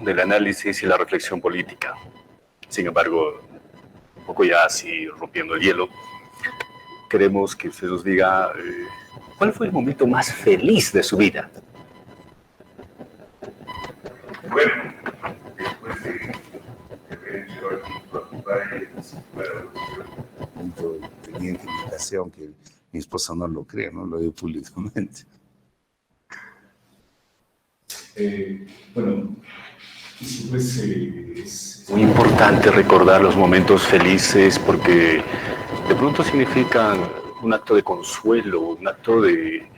del análisis y la reflexión política. Sin embargo, un poco ya así rompiendo el hielo, queremos que usted nos diga ¿cuál fue el momento más feliz de su vida? Bueno, después de haber hecho a mi padre punto de teniente invitación, aunque mi esposa no lo cree, no lo digo públicamente. Bueno, pues es muy importante recordar los momentos felices porque de pronto significan un acto de consuelo, un acto de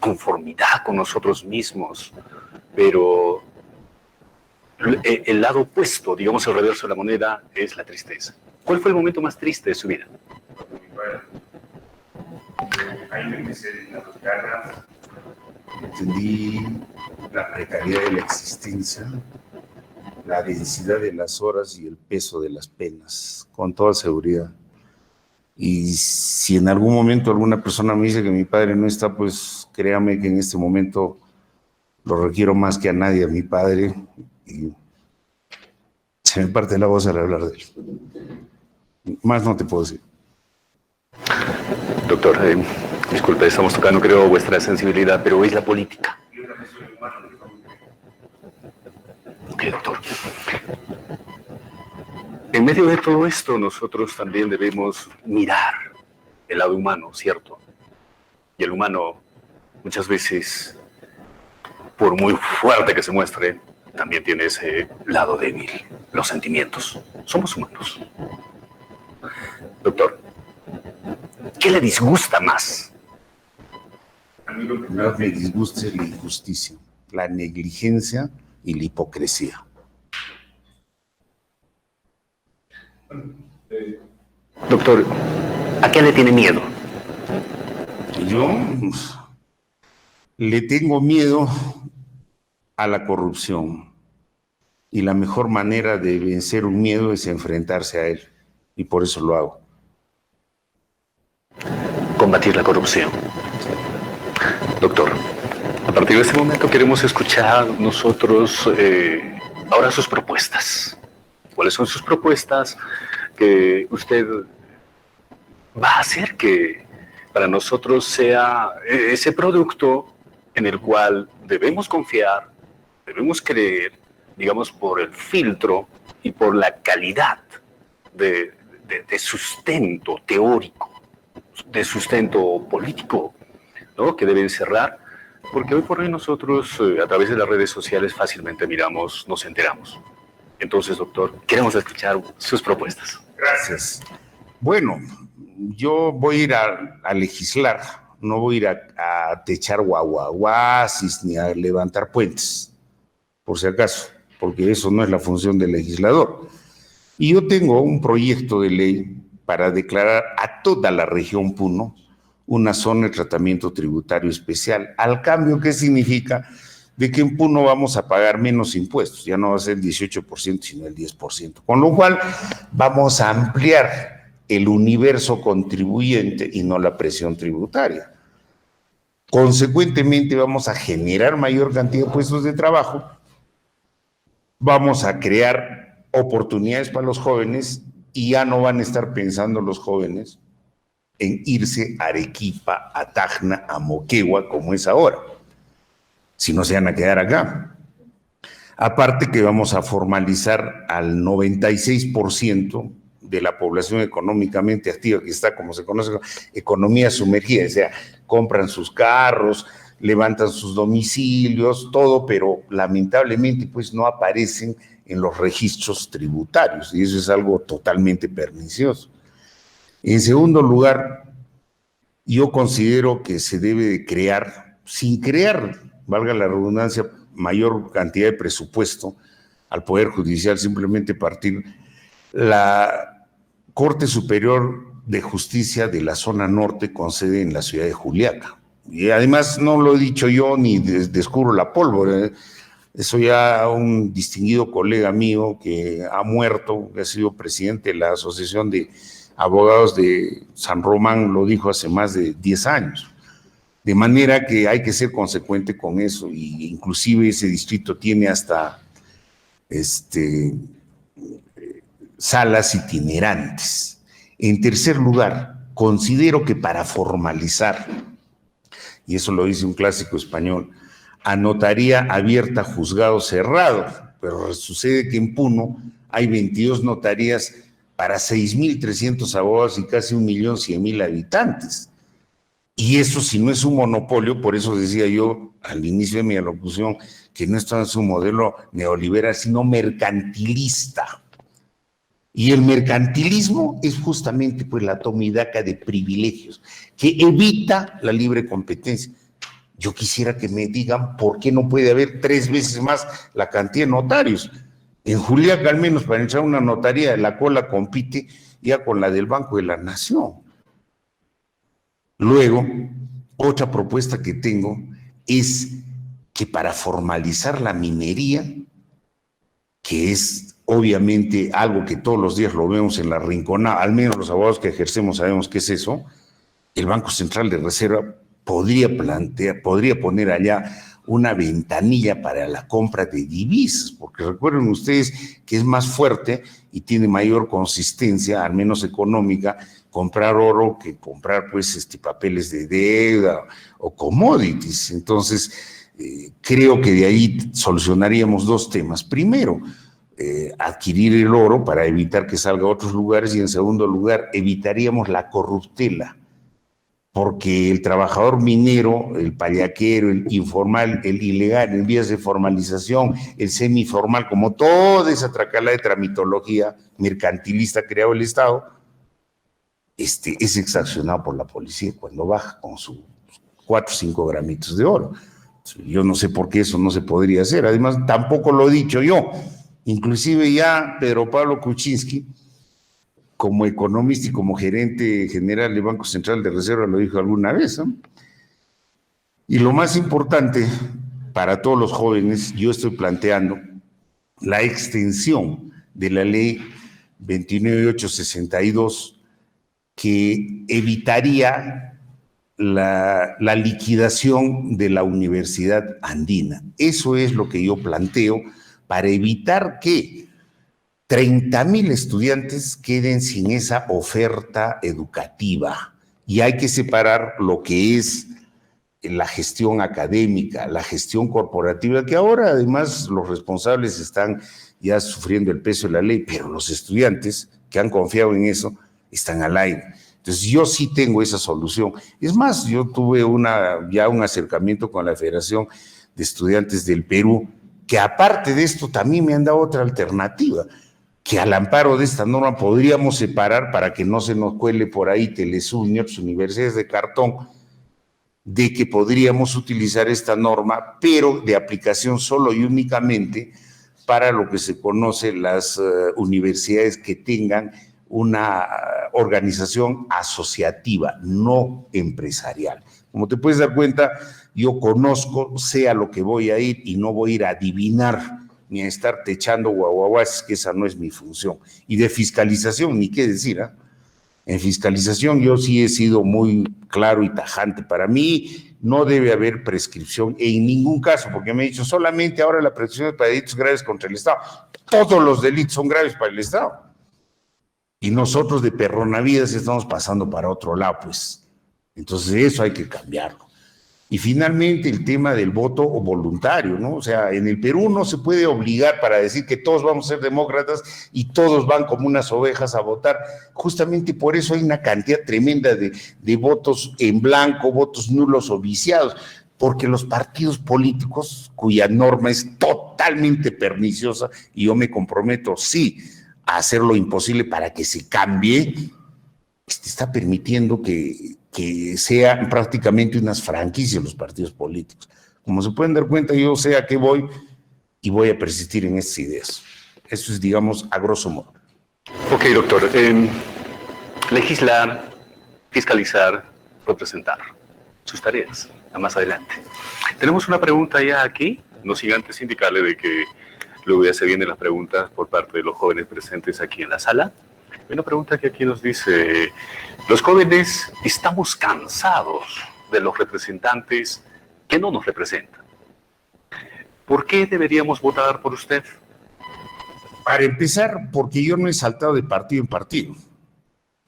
conformidad con nosotros mismos, pero el lado opuesto, digamos el reverso de la moneda, es la tristeza. ¿Cuál fue el momento más triste de su vida? Ahí me empecé a las garras, entendí la precariedad de la existencia, la densidad de las horas y el peso de las penas, con toda seguridad. Y si en algún momento alguna persona me dice que mi padre no está, pues créame que en este momento lo requiero más que a nadie, a mi padre, y se me parte la voz al hablar de él. Más no te puedo decir. Doctor, disculpe, estamos tocando, creo, vuestra sensibilidad, pero es la política. Ok, doctor. En medio de todo esto, nosotros también debemos mirar el lado humano, ¿cierto? Y el humano, muchas veces, por muy fuerte que se muestre, también tiene ese lado débil, los sentimientos. Somos humanos. Doctor, ¿qué le disgusta más? A mí lo que más me disgusta es la injusticia, la negligencia y la hipocresía. Doctor, ¿a qué le tiene miedo? Yo le tengo miedo a la corrupción y la mejor manera de vencer un miedo es enfrentarse a él y por eso lo hago. Combatir la corrupción. Doctor, a partir de este momento queremos escuchar nosotros ahora sus propuestas. ¿Cuáles son sus propuestas que usted va a hacer que para nosotros sea ese producto en el cual debemos confiar, debemos creer, digamos, por el filtro y por la calidad de sustento teórico, de sustento político, ¿no?, que debe encerrar? Porque hoy por hoy nosotros, a través de las redes sociales, fácilmente miramos, nos enteramos. Entonces, doctor, queremos escuchar sus propuestas. Gracias. Bueno, yo voy a ir a legislar, no voy a ir a techar guaguaguasis ni a levantar puentes, por si acaso, porque eso no es la función del legislador. Y yo tengo un proyecto de ley para declarar a toda la región Puno una zona de tratamiento tributario especial. Al cambio, ¿qué significa? De que en Puno vamos a pagar menos impuestos, ya no va a ser el 18%, sino el 10%, con lo cual vamos a ampliar el universo contribuyente y no la presión tributaria. Consecuentemente, vamos a generar mayor cantidad de puestos de trabajo, vamos a crear oportunidades para los jóvenes y ya no van a estar pensando los jóvenes en irse a Arequipa, a Tacna, a Moquegua, como es ahora, si no se van a quedar acá. Aparte que vamos a formalizar al 96% de la población económicamente activa, que está, como se conoce, economía sumergida, o sea, compran sus carros, levantan sus domicilios, todo, pero lamentablemente pues no aparecen en los registros tributarios, y eso es algo totalmente pernicioso. En segundo lugar, yo considero que se debe de crear, sin crear, valga la redundancia, mayor cantidad de presupuesto al Poder Judicial, simplemente partir la Corte Superior de Justicia de la zona norte con sede en la ciudad de Juliaca. Y además no lo he dicho yo ni descubro la pólvora, eso ya un distinguido colega mío que ha muerto, que ha sido presidente de la Asociación de Abogados de San Román, lo dijo hace más de 10 años. De manera que hay que ser consecuente con eso, y inclusive ese distrito tiene hasta salas itinerantes. En tercer lugar, considero que para formalizar, y eso lo dice un clásico español, a notaría abierta, juzgado cerrado, pero sucede que en Puno hay 22 notarías para 6.300 abogados y casi 1.100.000 habitantes. Y eso, si no es un monopolio, por eso decía yo al inicio de mi alocución que no está en su modelo neoliberal, sino mercantilista. Y el mercantilismo es justamente pues la toma y daca de privilegios que evita la libre competencia. Yo quisiera que me digan por qué no puede haber 3 veces más la cantidad de notarios. En Juliaca, al menos, para entrar a una notaría, la cola compite ya con la del Banco de la Nación. Luego, otra propuesta que tengo es que para formalizar la minería, que es obviamente algo que todos los días lo vemos en la Rinconada, al menos los abogados que ejercemos sabemos qué es eso, el Banco Central de Reserva podría poner allá una ventanilla para la compra de divisas, porque recuerden ustedes que es más fuerte y tiene mayor consistencia, al menos económica, comprar oro que comprar pues papeles de deuda o commodities. Entonces, creo que de ahí solucionaríamos 2 temas. Primero, adquirir el oro para evitar que salga a otros lugares, y en segundo lugar, evitaríamos la corruptela, porque el trabajador minero, el payaquero, el informal, el ilegal, en vías de formalización, el semiformal, como toda esa tracala de tramitología mercantilista creado el Estado, es exaccionado por la policía cuando baja con sus 4 o 5 gramitos de oro. Yo no sé por qué eso no se podría hacer. Además, tampoco lo he dicho yo. Inclusive ya Pedro Pablo Kuczynski, como economista y como gerente general del Banco Central de Reserva, lo dijo alguna vez, ¿no? Y lo más importante para todos los jóvenes, yo estoy planteando la extensión de la ley 29862, que evitaría la liquidación de la Universidad Andina. Eso es lo que yo planteo para evitar que 30,000 estudiantes queden sin esa oferta educativa. Y hay que separar lo que es la gestión académica, la gestión corporativa, que ahora además los responsables están ya sufriendo el peso de la ley, pero los estudiantes que han confiado en eso están al aire. Entonces yo sí tengo esa solución. Es más, yo tuve ya un acercamiento con la Federación de Estudiantes del Perú, que aparte de esto también me han dado otra alternativa, que al amparo de esta norma podríamos separar, para que no se nos cuele por ahí Telesur ni otras universidades de cartón, de que podríamos utilizar esta norma, pero de aplicación solo y únicamente para lo que se conoce las universidades que tengan una organización asociativa, no empresarial. Como te puedes dar cuenta, yo conozco, sé a lo que voy a ir, y no voy a ir a adivinar ni a estar techando guaguaguas, que esa no es mi función. Y de fiscalización, ni qué decir, ¿eh? En fiscalización yo sí he sido muy claro y tajante. Para mí no debe haber prescripción en ningún caso, porque me he dicho solamente ahora la prescripción es para delitos graves contra el Estado. Todos los delitos son graves para el Estado. Y nosotros de perronavidas estamos pasando para otro lado, pues. Entonces eso hay que cambiarlo. Y finalmente el tema del voto voluntario, ¿no? O sea, en el Perú no se puede obligar para decir que todos vamos a ser demócratas y todos van como unas ovejas a votar. Justamente por eso hay una cantidad tremenda de votos en blanco, votos nulos o viciados, porque los partidos políticos, cuya norma es totalmente perniciosa, y yo me comprometo, sí, a hacer lo imposible para que se cambie, está permitiendo que sean prácticamente unas franquicias los partidos políticos. Como se pueden dar cuenta, yo sé a qué voy y voy a persistir en estas ideas. Eso es, digamos, a grosso modo. Ok, doctor. Legislar, fiscalizar, representar. Sus tareas, a más adelante. Tenemos una pregunta ya aquí, no sin antes indicarle de que luego ya se vienen las preguntas por parte de los jóvenes presentes aquí en la sala. Hay una pregunta que aquí nos dice: los jóvenes estamos cansados de los representantes que no nos representan. ¿Por qué deberíamos votar por usted? Para empezar, porque yo no he saltado de partido en partido,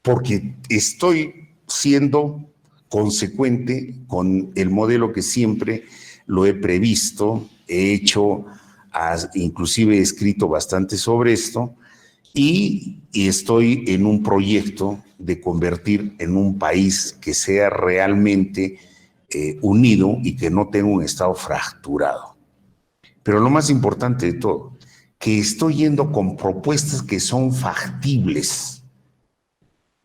porque estoy siendo consecuente con el modelo que siempre lo he previsto, he hecho, inclusive he escrito bastante sobre esto, y estoy en un proyecto de convertir en un país que sea realmente unido y que no tenga un Estado fracturado. Pero lo más importante de todo, que estoy yendo con propuestas que son factibles,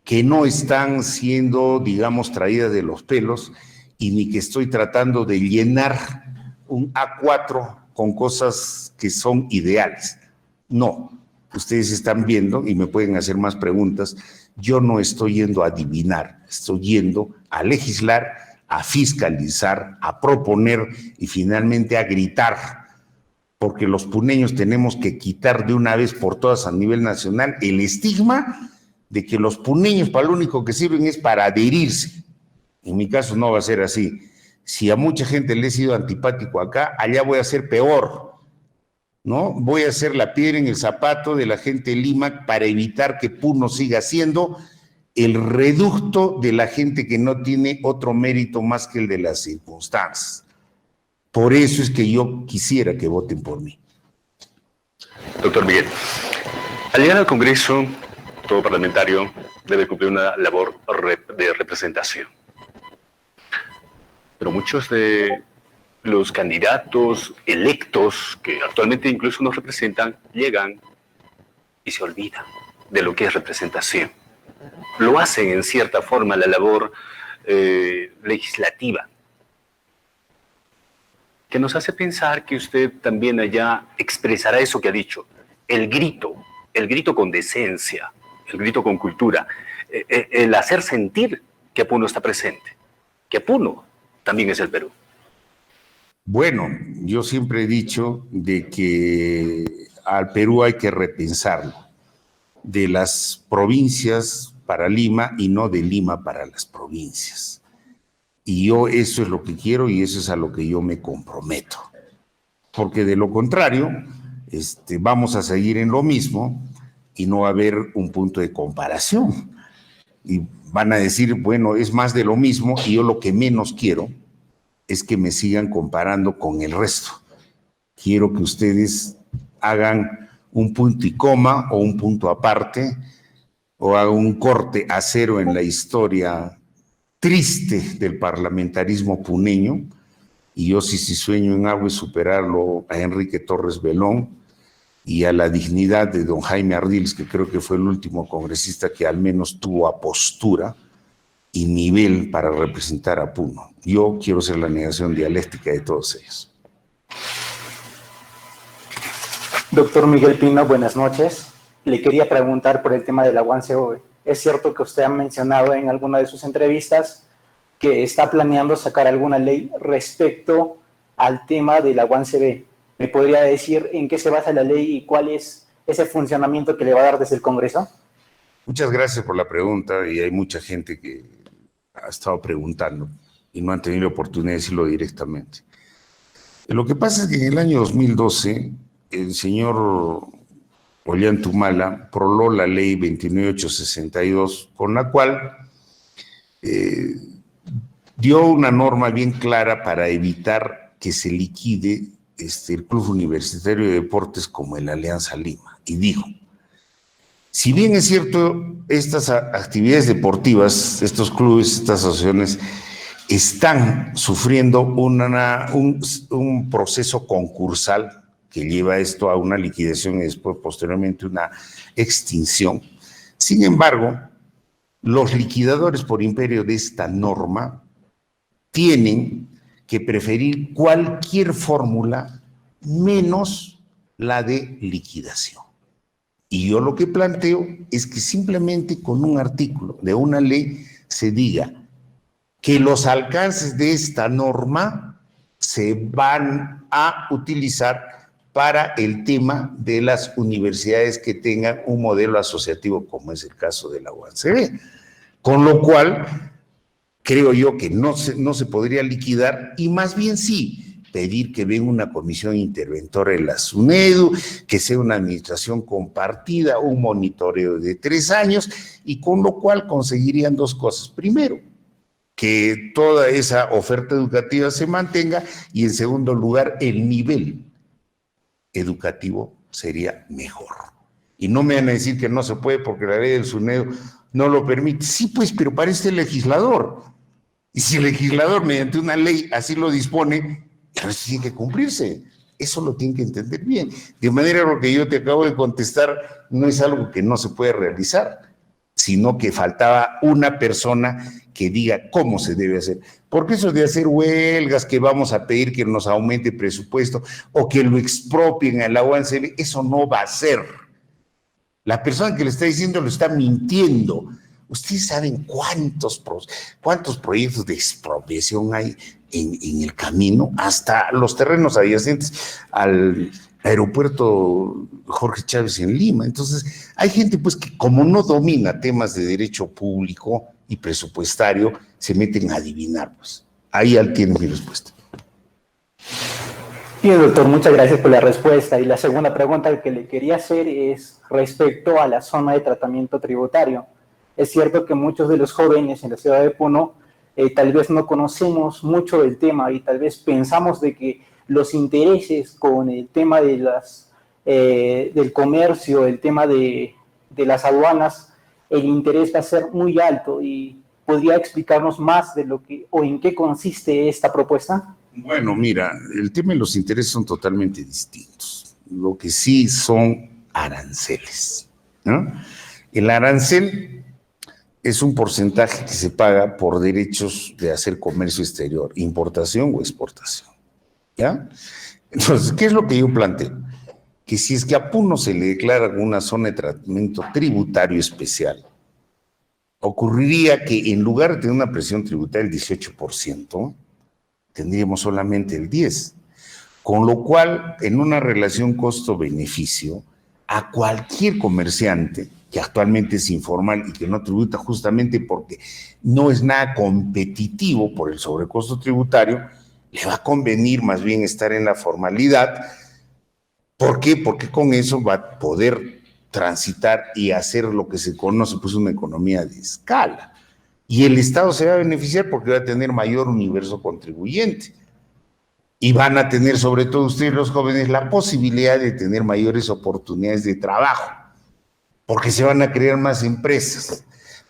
que no están siendo, digamos, traídas de los pelos y ni que estoy tratando de llenar un A4 con cosas que son ideales. No, ustedes están viendo y me pueden hacer más preguntas. Yo no estoy yendo a adivinar, estoy yendo a legislar, a fiscalizar, a proponer y finalmente a gritar, porque los puneños tenemos que quitar de una vez por todas a nivel nacional el estigma de que los puneños para lo único que sirven es para adherirse. En mi caso no va a ser así. Si a mucha gente le he sido antipático acá, allá voy a ser peor, ¿no? Voy a ser la piedra en el zapato de la gente de Lima para evitar que Puno siga siendo el reducto de la gente que no tiene otro mérito más que el de las circunstancias. Por eso es que yo quisiera que voten por mí. Doctor Miguel, al llegar al Congreso, todo parlamentario debe cumplir una labor de representación. Pero muchos de los candidatos electos que actualmente incluso nos representan llegan y se olvidan de lo que es representación. Lo hacen en cierta forma la labor legislativa, que nos hace pensar que usted también allá expresará eso que ha dicho, el grito con decencia, el grito con cultura, el hacer sentir que Puno está presente, que Puno también es el Perú. Bueno, yo siempre he dicho de que al Perú hay que repensarlo, de las provincias para Lima y no de Lima para las provincias. Y yo eso es lo que quiero y eso es a lo que yo me comprometo. Porque de lo contrario, vamos a seguir en lo mismo y no va a haber un punto de comparación. Y van a decir, bueno, es más de lo mismo y yo lo que menos quiero es que me sigan comparando con el resto. Quiero que ustedes hagan un punto y coma o un punto aparte o hagan un corte a cero en la historia triste del parlamentarismo puneño, y yo sí sueño en algo es superarlo a Enrique Torres Belón y a la dignidad de don Jaime Ardiles, que creo que fue el último congresista que al menos tuvo apostura y nivel para representar a Puno. Yo quiero ser la negación dialéctica de todos ellos. Doctor Miguel Pino, buenas noches. Le quería preguntar por el tema de la UANCV. Es cierto que usted ha mencionado en alguna de sus entrevistas que está planeando sacar alguna ley respecto al tema de la UANCV. ¿Me podría decir en qué se basa la ley y cuál es ese funcionamiento que le va a dar desde el Congreso? Muchas gracias por la pregunta, y hay mucha gente que ha estado preguntando y no han tenido la oportunidad de decirlo directamente. Lo que pasa es que en el año 2012 el señor Ollanta proló la ley 29862, con la cual dio una norma bien clara para evitar que se liquide el Club Universitario de Deportes como el Alianza Lima. Y dijo, si bien es cierto, estas actividades deportivas, estos clubes, estas asociaciones, están sufriendo un proceso concursal que lleva esto a una liquidación y después posteriormente una extinción. Sin embargo, los liquidadores por imperio de esta norma tienen que preferir cualquier fórmula menos la de liquidación. Y yo lo que planteo es que simplemente con un artículo de una ley se diga que los alcances de esta norma se van a utilizar para el tema de las universidades que tengan un modelo asociativo, como es el caso de la UANCV. Con lo cual, creo yo que no se podría liquidar, y más bien sí, pedir que venga una comisión interventora de la SUNEDU, que sea una administración compartida, un monitoreo de 3 años, y con lo cual conseguirían 2 cosas. Primero, que toda esa oferta educativa se mantenga, y en segundo lugar, el nivel educativo sería mejor. Y no me van a decir que no se puede porque la ley del SUNEDU no lo permite. Sí, pues, pero para este legislador. Y si el legislador mediante una ley así lo dispone, entonces tiene que cumplirse. Eso lo tienen que entender bien. De manera que lo que yo te acabo de contestar no es algo que no se puede realizar, sino que faltaba una persona que diga cómo se debe hacer. Porque eso de hacer huelgas, que vamos a pedir que nos aumente el presupuesto o que lo expropien a la UANCB, eso no va a ser. La persona que le está diciendo lo está mintiendo. Ustedes saben cuántos proyectos de expropiación hay en el camino, hasta los terrenos adyacentes al aeropuerto Jorge Chávez en Lima. Entonces, hay gente pues que como no domina temas de derecho público y presupuestario, se meten a adivinar, pues. Ahí tiene mi respuesta. Bien, doctor, muchas gracias por la respuesta. Y la segunda pregunta que le quería hacer es respecto a la zona de tratamiento tributario. Es cierto que muchos de los jóvenes en la ciudad de Puno tal vez no conocemos mucho del tema y tal vez pensamos de que los intereses con el tema de del comercio, el tema de las aduanas, el interés va a ser muy alto. ¿Y podría explicarnos más de lo que o en qué consiste esta propuesta? Bueno, mira, el tema de los intereses son totalmente distintos. Lo que sí son aranceles, ¿no? El arancel es un porcentaje que se paga por derechos de hacer comercio exterior, importación o exportación, ¿ya? Entonces, ¿qué es lo que yo planteo? Que si es que a Puno se le declara una zona de tratamiento tributario especial, ocurriría que en lugar de tener una presión tributaria del 18%, tendríamos solamente el 10%, con lo cual, en una relación costo-beneficio, a cualquier comerciante que actualmente es informal y que no tributa justamente porque no es nada competitivo por el sobrecosto tributario, le va a convenir más bien estar en la formalidad. ¿Por qué? Porque con eso va a poder transitar y hacer lo que se conoce pues una economía de escala. Y el Estado se va a beneficiar porque va a tener mayor universo contribuyente. Y van a tener, sobre todo ustedes los jóvenes, la posibilidad de tener mayores oportunidades de trabajo, porque se van a crear más empresas,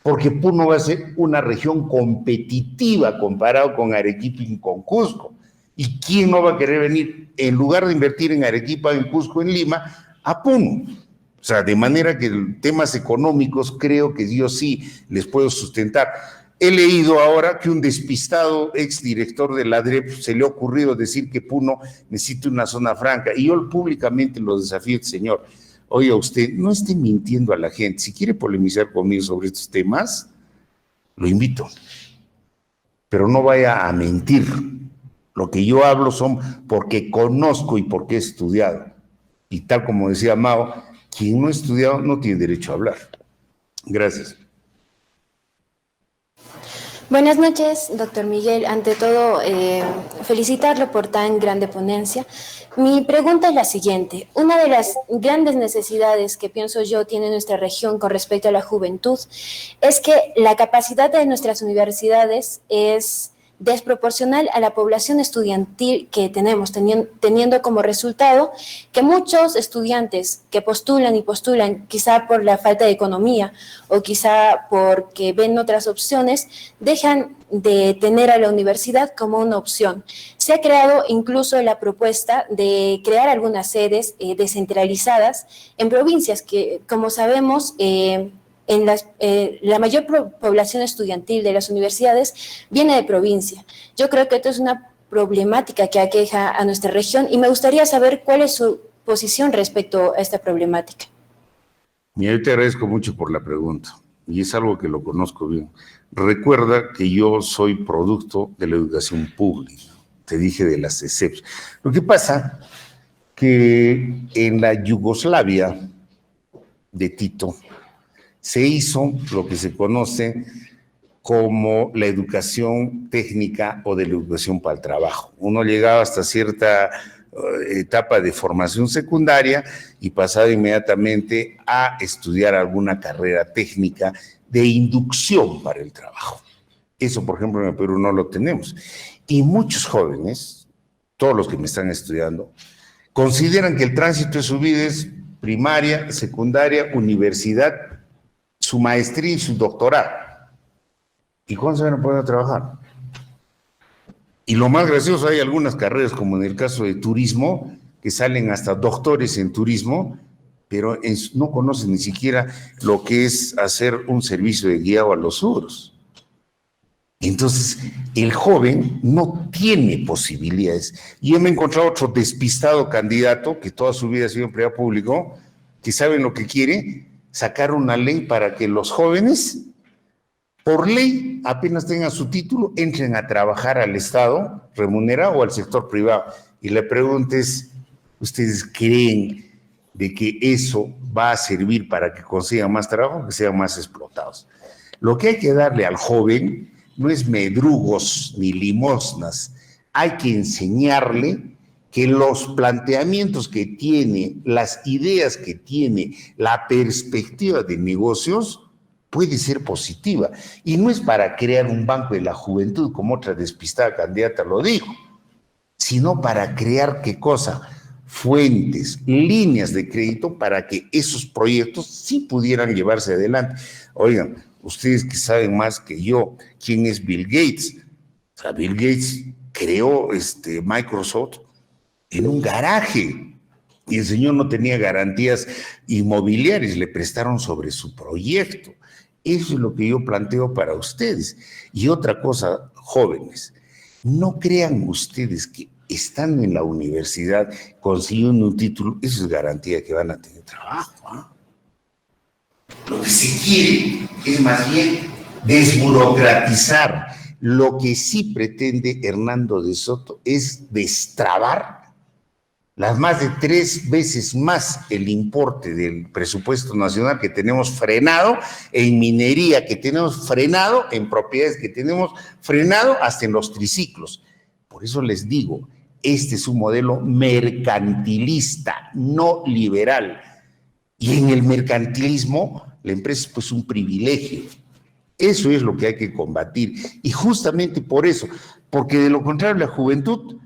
porque Puno va a ser una región competitiva comparado con Arequipa y con Cusco. ¿Y quién no va a querer venir, en lugar de invertir en Arequipa, en Cusco, en Lima, a Puno? O sea, de manera que temas económicos creo que yo sí les puedo sustentar. He leído ahora que un despistado exdirector de la DREP se le ha ocurrido decir que Puno necesita una zona franca, y yo públicamente lo desafío, señor. Oiga, usted no esté mintiendo a la gente. Si quiere polemizar conmigo sobre estos temas, lo invito. Pero no vaya a mentir. Lo que yo hablo son porque conozco y porque he estudiado. Y tal como decía Mao, quien no ha estudiado no tiene derecho a hablar. Gracias. Buenas noches, doctor Miguel. Ante todo, felicitarlo por tan grande ponencia. Mi pregunta es la siguiente. Una de las grandes necesidades que pienso yo tiene nuestra región con respecto a la juventud es que la capacidad de nuestras universidades es desproporcional a la población estudiantil que tenemos, teniendo como resultado que muchos estudiantes que postulan y postulan, quizá por la falta de economía o quizá porque ven otras opciones, dejan de tener a la universidad como una opción. Se ha creado incluso la propuesta de crear algunas sedes descentralizadas en provincias que, como sabemos, la mayor población estudiantil de las universidades viene de provincia. Yo creo que esto es una problemática que aqueja a nuestra región y me gustaría saber cuál es su posición respecto a esta problemática. Mira, yo te agradezco mucho por la pregunta y es algo que lo conozco bien. Recuerda que yo soy producto de la educación pública, te dije de las ESEPs. Lo que pasa que en la Yugoslavia de Tito se hizo lo que se conoce como la educación técnica o de la educación para el trabajo. Uno llegaba hasta cierta etapa de formación secundaria y pasaba inmediatamente a estudiar alguna carrera técnica de inducción para el trabajo. Eso, por ejemplo, en el Perú no lo tenemos. Y muchos jóvenes, todos los que me están estudiando, consideran que el tránsito de su vida es primaria, secundaria, universidad, su maestría y su doctorado. ¿Y cuándo se van a poder trabajar? Y lo más gracioso, hay algunas carreras, como en el caso de turismo, que salen hasta doctores en turismo, pero no conocen ni siquiera lo que es hacer un servicio de guiado a los seguros. Entonces, el joven no tiene posibilidades. Y yo me he encontrado otro despistado candidato, que toda su vida ha sido empleado público, que saben lo que quiere, sacar una ley para que los jóvenes, por ley, apenas tengan su título, entren a trabajar al Estado remunerado o al sector privado. Y la pregunta es, ¿ustedes creen de que eso va a servir para que consigan más trabajo, que sean más explotados? Lo que hay que darle al joven no es medrugos ni limosnas, hay que enseñarle que los planteamientos que tiene, las ideas que tiene, la perspectiva de negocios puede ser positiva. Y no es para crear un banco de la juventud, como otra despistada candidata lo dijo, sino para crear, ¿qué cosa? Fuentes, líneas de crédito para que esos proyectos sí pudieran llevarse adelante. Oigan, ustedes que saben más que yo, ¿quién es Bill Gates? O sea, Bill Gates creó Microsoft en un garaje y el señor no tenía garantías inmobiliarias, le prestaron sobre su proyecto. Eso es lo que yo planteo para ustedes. Y otra cosa, jóvenes, no crean ustedes que estando en la universidad, consiguiendo un título, eso es garantía que van a tener trabajo, ¿eh? Lo que se quiere es más bien desburocratizar. Lo que sí pretende Hernando de Soto es destrabar las más de 3 veces más el importe del presupuesto nacional que tenemos frenado, en minería que tenemos frenado, en propiedades que tenemos frenado, hasta en los triciclos. Por eso les digo, este es un modelo mercantilista, no liberal. Y en el mercantilismo, la empresa es pues un privilegio. Eso es lo que hay que combatir. Y justamente por eso, porque de lo contrario la juventud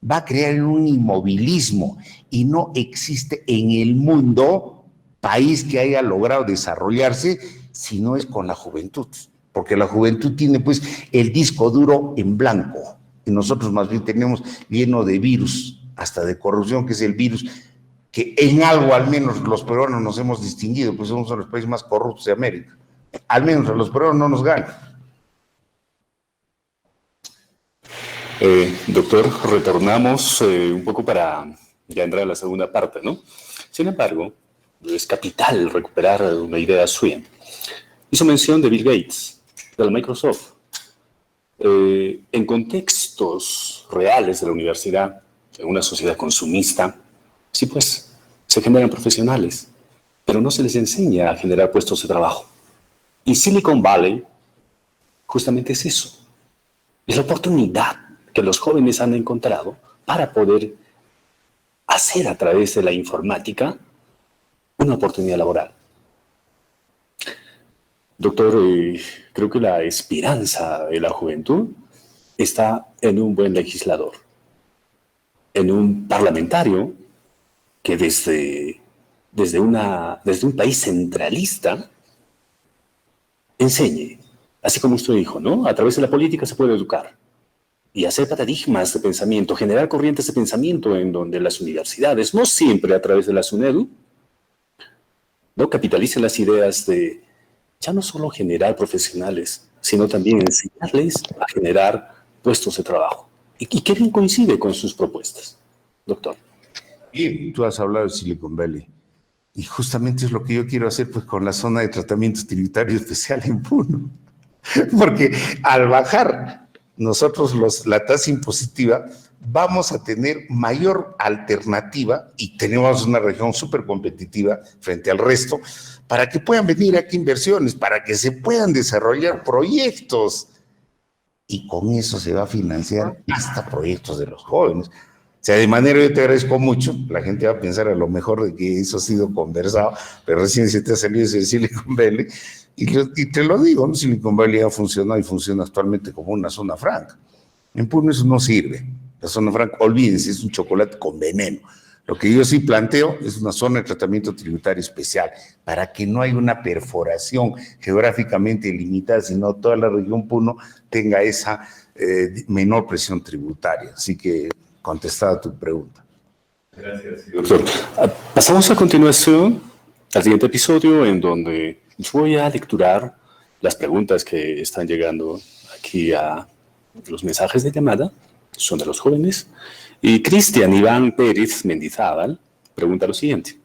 va a crear un inmovilismo y no existe en el mundo país que haya logrado desarrollarse si no es con la juventud. Porque la juventud tiene pues el disco duro en blanco y nosotros más bien tenemos lleno de virus, hasta de corrupción, que es el virus que en algo al menos los peruanos nos hemos distinguido, pues somos uno de los países más corruptos de América. Al menos a los peruanos no nos ganan. Doctor, retornamos un poco para ya entrar a la segunda parte, ¿no? Sin embargo, es capital recuperar una idea suya. Hizo mención de Bill Gates, de la Microsoft. En contextos reales de la universidad, en una sociedad consumista, sí, pues, se generan profesionales, pero no se les enseña a generar puestos de trabajo. Y Silicon Valley justamente es eso. Es la oportunidad que los jóvenes han encontrado para poder hacer a través de la informática una oportunidad laboral. Doctor, creo que la esperanza de la juventud está en un buen legislador, en un parlamentario que desde un país centralista enseñe, así como usted dijo, ¿no? A través de la política se puede educar y hacer paradigmas de pensamiento, generar corrientes de pensamiento en donde las universidades, no siempre a través de la SUNEDU, no capitalicen las ideas de ya no solo generar profesionales, sino también enseñarles a generar puestos de trabajo. Y qué bien coincide con sus propuestas, doctor. Bien, tú has hablado de Silicon Valley. Y justamente es lo que yo quiero hacer pues con la zona de tratamiento tributario especial en Puno. Porque al bajar nosotros la tasa impositiva, vamos a tener mayor alternativa y tenemos una región súper competitiva frente al resto para que puedan venir aquí inversiones, para que se puedan desarrollar proyectos y con eso se va a financiar hasta proyectos de los jóvenes. O sea, de manera yo te agradezco mucho, la gente va a pensar a lo mejor de que eso ha sido conversado, pero recién se te ha salido ese Silicon Valley, y te lo digo, ¿no? Silicon Valley ha funcionado y funciona actualmente como una zona franca. En Puno eso no sirve, la zona franca, olvídense, es un chocolate con veneno. Lo que yo sí planteo es una zona de tratamiento tributario especial, para que no haya una perforación geográficamente limitada, sino toda la región Puno tenga esa menor presión tributaria. Así que contestada tu pregunta. Gracias, doctor. Pasamos a continuación al siguiente episodio en donde voy a lecturar las preguntas que están llegando aquí a los mensajes de llamada, son de los jóvenes. Y Cristian Iván Pérez Mendizábal pregunta lo siguiente.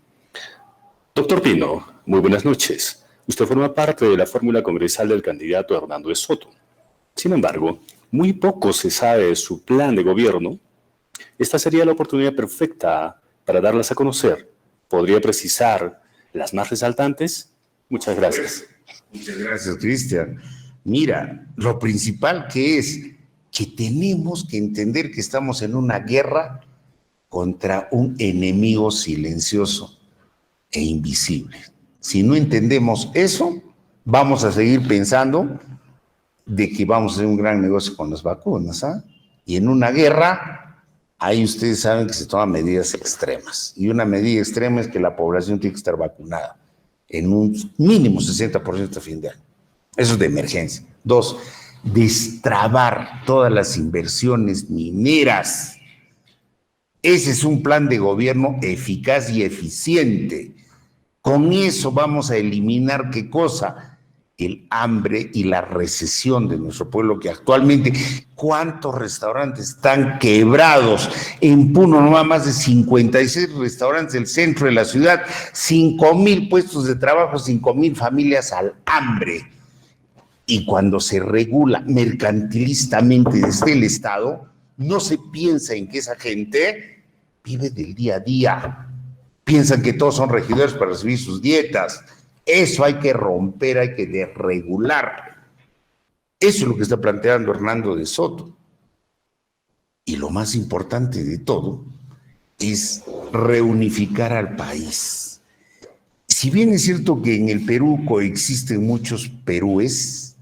Doctor Pino, muy buenas noches. Usted forma parte de la fórmula congresal del candidato Hernando de Soto. Sin embargo, muy poco se sabe de su plan de gobierno. Esta sería la oportunidad perfecta para darlas a conocer. ¿Podría precisar las más resaltantes? Muchas gracias. Muchas gracias, Cristian. Mira, lo principal que es que tenemos que entender que estamos en una guerra contra un enemigo silencioso e invisible. Si no entendemos eso, vamos a seguir pensando de que vamos a hacer un gran negocio con las vacunas, ¿ah? Y en una guerra, ahí ustedes saben que se toman medidas extremas. Y una medida extrema es que la población tiene que estar vacunada en un mínimo 60% a fin de año. Eso es de emergencia. 2, destrabar todas las inversiones mineras. Ese es un plan de gobierno eficaz y eficiente. Con eso vamos a eliminar, ¿qué cosa? El hambre y la recesión de nuestro pueblo, que actualmente, ¿cuántos restaurantes están quebrados? En Puno no más de 56 restaurantes del centro de la ciudad, 5,000 puestos de trabajo, 5,000 familias al hambre. Y cuando se regula mercantilistamente desde el Estado, no se piensa en que esa gente vive del día a día. Piensan que todos son regidores para recibir sus dietas. Eso hay que romper, hay que desregular. Eso es lo que está planteando Hernando de Soto. Y lo más importante de todo es reunificar al país. Si bien es cierto que en el Perú coexisten muchos perúes,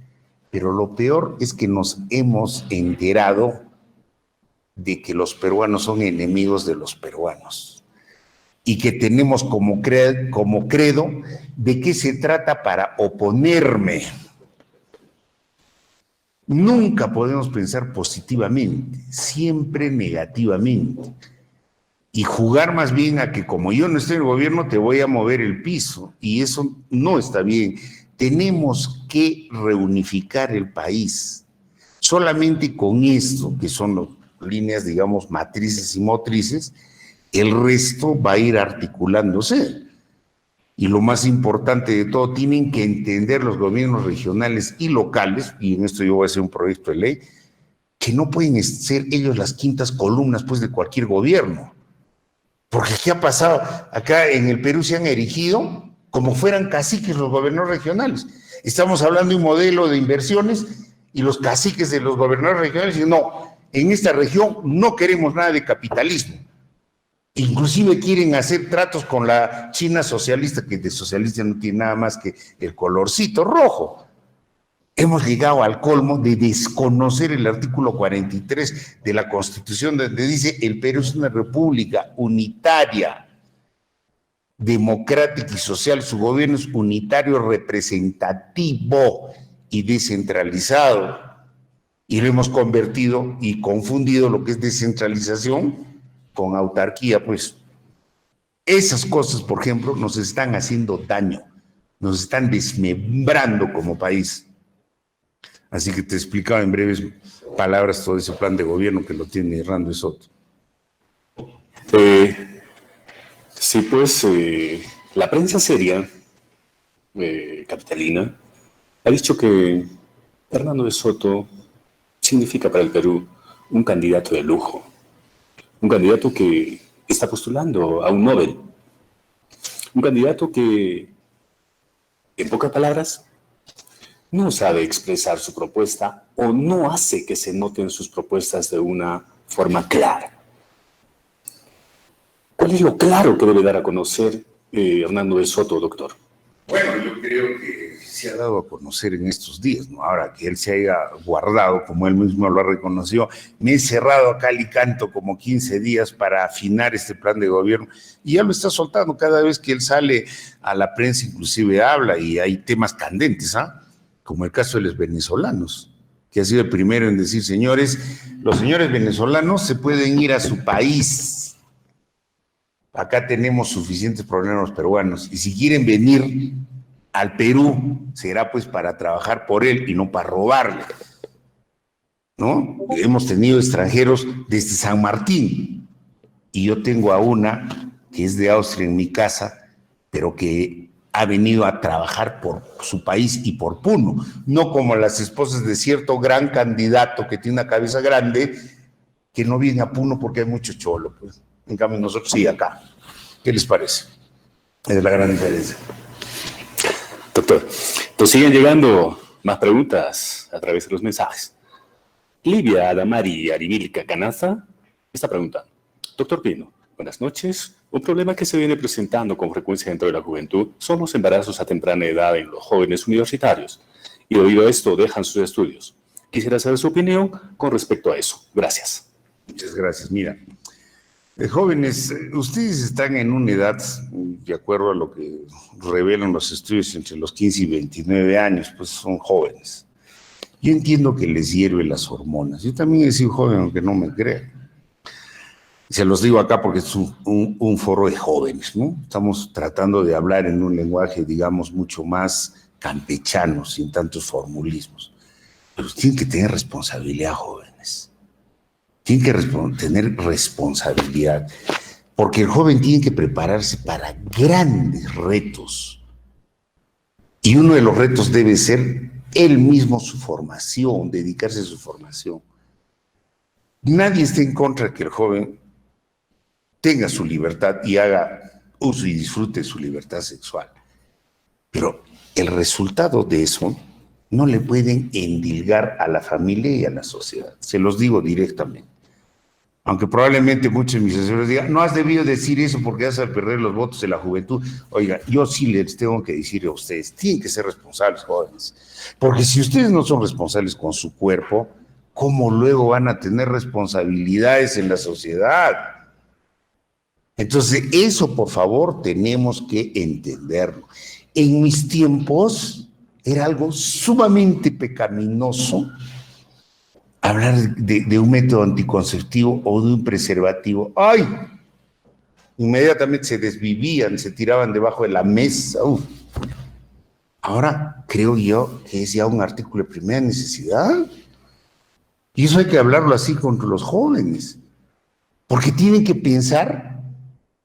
pero lo peor es que nos hemos enterado de que los peruanos son enemigos de los peruanos. Y que tenemos como credo de qué se trata para oponerme. Nunca podemos pensar positivamente, siempre negativamente. Y jugar más bien a que como yo no estoy en el gobierno te voy a mover el piso. Y eso no está bien. Tenemos que reunificar el país. Solamente con esto, que son las líneas, digamos, matrices y motrices, el resto va a ir articulándose. Y lo más importante de todo, tienen que entender los gobiernos regionales y locales, y en esto yo voy a hacer un proyecto de ley, que no pueden ser ellos las quintas columnas pues, de cualquier gobierno. Porque ¿qué ha pasado? Acá en el Perú se han erigido como fueran caciques los gobernadores regionales. Estamos hablando de un modelo de inversiones y los caciques de los gobernadores regionales dicen, no, en esta región no queremos nada de capitalismo. Inclusive quieren hacer tratos con la China socialista, que de socialista no tiene nada más que el colorcito rojo. Hemos llegado al colmo de desconocer el artículo 43 de la Constitución, donde dice el Perú es una república unitaria, democrática y social. Su gobierno es unitario, representativo y descentralizado. Y lo hemos convertido y confundido lo que es descentralización con autarquía, pues. Esas cosas, por ejemplo, nos están haciendo daño, nos están desmembrando como país. Así que te explicaba en breves palabras todo ese plan de gobierno que lo tiene Hernando de Soto. Sí, pues la prensa seria capitalina ha dicho que Hernando de Soto significa para el Perú un candidato de lujo. un candidato que está postulando a un Nobel, un candidato que, en pocas palabras, no sabe expresar su propuesta o no hace que se noten sus propuestas de una forma clara. ¿Cuál es lo claro que debe dar a conocer Hernando de Soto, doctor? Bueno, yo creo que se ha dado a conocer en estos días, ¿no? Ahora que él se haya guardado, como él mismo lo ha reconocido, me he cerrado a cal y canto como 15 días para afinar este plan de gobierno y ya lo está soltando cada vez que él sale a la prensa, inclusive habla y hay temas candentes, ¿ah? Como el caso de los venezolanos, que ha sido el primero en decir, señores, los señores venezolanos se pueden ir a su país. Acá tenemos suficientes problemas peruanos y si quieren venir al Perú será pues para trabajar por él y no para robarle, ¿no? Hemos tenido extranjeros desde San Martín y yo tengo a una que es de Austria en mi casa, pero que ha venido a trabajar por su país y por Puno, no como las esposas de cierto gran candidato que tiene una cabeza grande que no viene a Puno porque hay mucho cholo, pues. En cambio, nosotros sí, acá. ¿Qué les parece? Es la gran diferencia. Doctor, nos siguen llegando más preguntas a través de los mensajes. Livia Adamari Arimilca Canaza está preguntando. Doctor Pino, buenas noches. Un problema que se viene presentando con frecuencia dentro de la juventud son los embarazos a temprana edad en los jóvenes universitarios. Y debido a esto dejan sus estudios. Quisiera saber su opinión con respecto a eso. Gracias. Muchas gracias. Mira, jóvenes, ustedes están en una edad, de acuerdo a lo que revelan los estudios, entre los 15 y 29 años, pues son jóvenes. Yo entiendo que les hierven las hormonas. Yo también he sido joven, aunque no me crean. Se los digo acá porque es un foro de jóvenes, ¿no? Estamos tratando de hablar en un lenguaje, digamos, mucho más campechano, sin tantos formulismos. Pero tienen que tener responsabilidad, jóvenes. Tienen que tener responsabilidad, porque el joven tiene que prepararse para grandes retos. Y uno de los retos debe ser él mismo su formación, dedicarse a su formación. Nadie está en contra de que el joven tenga su libertad y haga uso y disfrute de su libertad sexual. Pero el resultado de eso no le pueden endilgar a la familia y a la sociedad. Se los digo directamente. Aunque probablemente muchos de mis asesores digan, no has debido decir eso porque vas a perder los votos de la juventud. Oiga, yo sí les tengo que decir a ustedes, tienen que ser responsables, jóvenes. Porque si ustedes no son responsables con su cuerpo, ¿cómo luego van a tener responsabilidades en la sociedad? Entonces, eso, por favor, tenemos que entenderlo. En mis tiempos era algo sumamente pecaminoso hablar de un método anticonceptivo o de un preservativo. ¡Ay! Inmediatamente se desvivían, se tiraban debajo de la mesa. Uf. Ahora creo yo que es ya un artículo de primera necesidad. Y eso hay que hablarlo así con los jóvenes. Porque tienen que pensar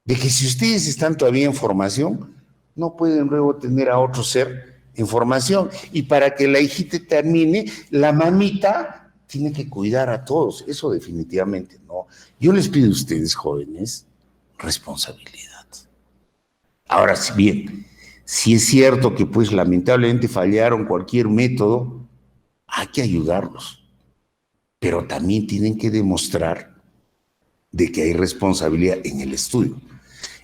de que si ustedes están todavía en formación, no pueden luego tener a otro ser en formación. Y para que la hijita termine, la mamita tiene que cuidar a todos. Eso definitivamente no. Yo les pido a ustedes, jóvenes, responsabilidad. Ahora, si bien, si es cierto que pues lamentablemente fallaron cualquier método, hay que ayudarlos. Pero también tienen que demostrar de que hay responsabilidad en el estudio.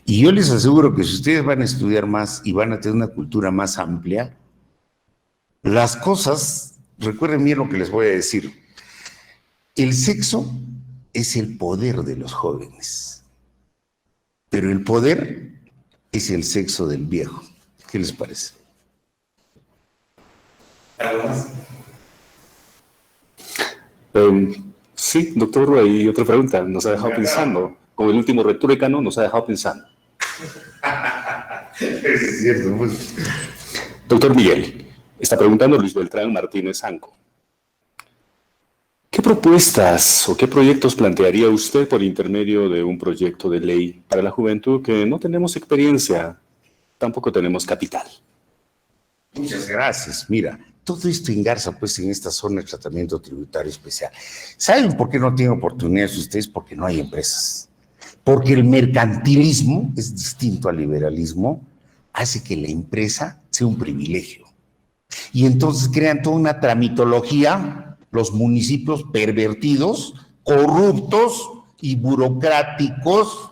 Y yo les aseguro que si ustedes van a estudiar más y van a tener una cultura más amplia, las cosas, recuerden bien lo que les voy a decir, el sexo es el poder de los jóvenes, pero el poder es el sexo del viejo. ¿Qué les parece? ¿Algo más? Sí, doctor, hay otra pregunta. Nos ha dejado pensando. Con el último retúricano nos ha dejado pensando. Es cierto. Pues. Doctor Miguel, está preguntando Luis Beltrán Martínez Anco. ¿Qué propuestas o qué proyectos plantearía usted por intermedio de un proyecto de ley para la juventud que no tenemos experiencia, tampoco tenemos capital? Muchas gracias. Mira, todo esto engarza pues en esta zona de tratamiento tributario especial. ¿Saben por qué no tienen oportunidades ustedes? Porque no hay empresas. Porque el mercantilismo es distinto al liberalismo, hace que la empresa sea un privilegio. Y entonces crean toda una tramitología, los municipios pervertidos, corruptos y burocráticos,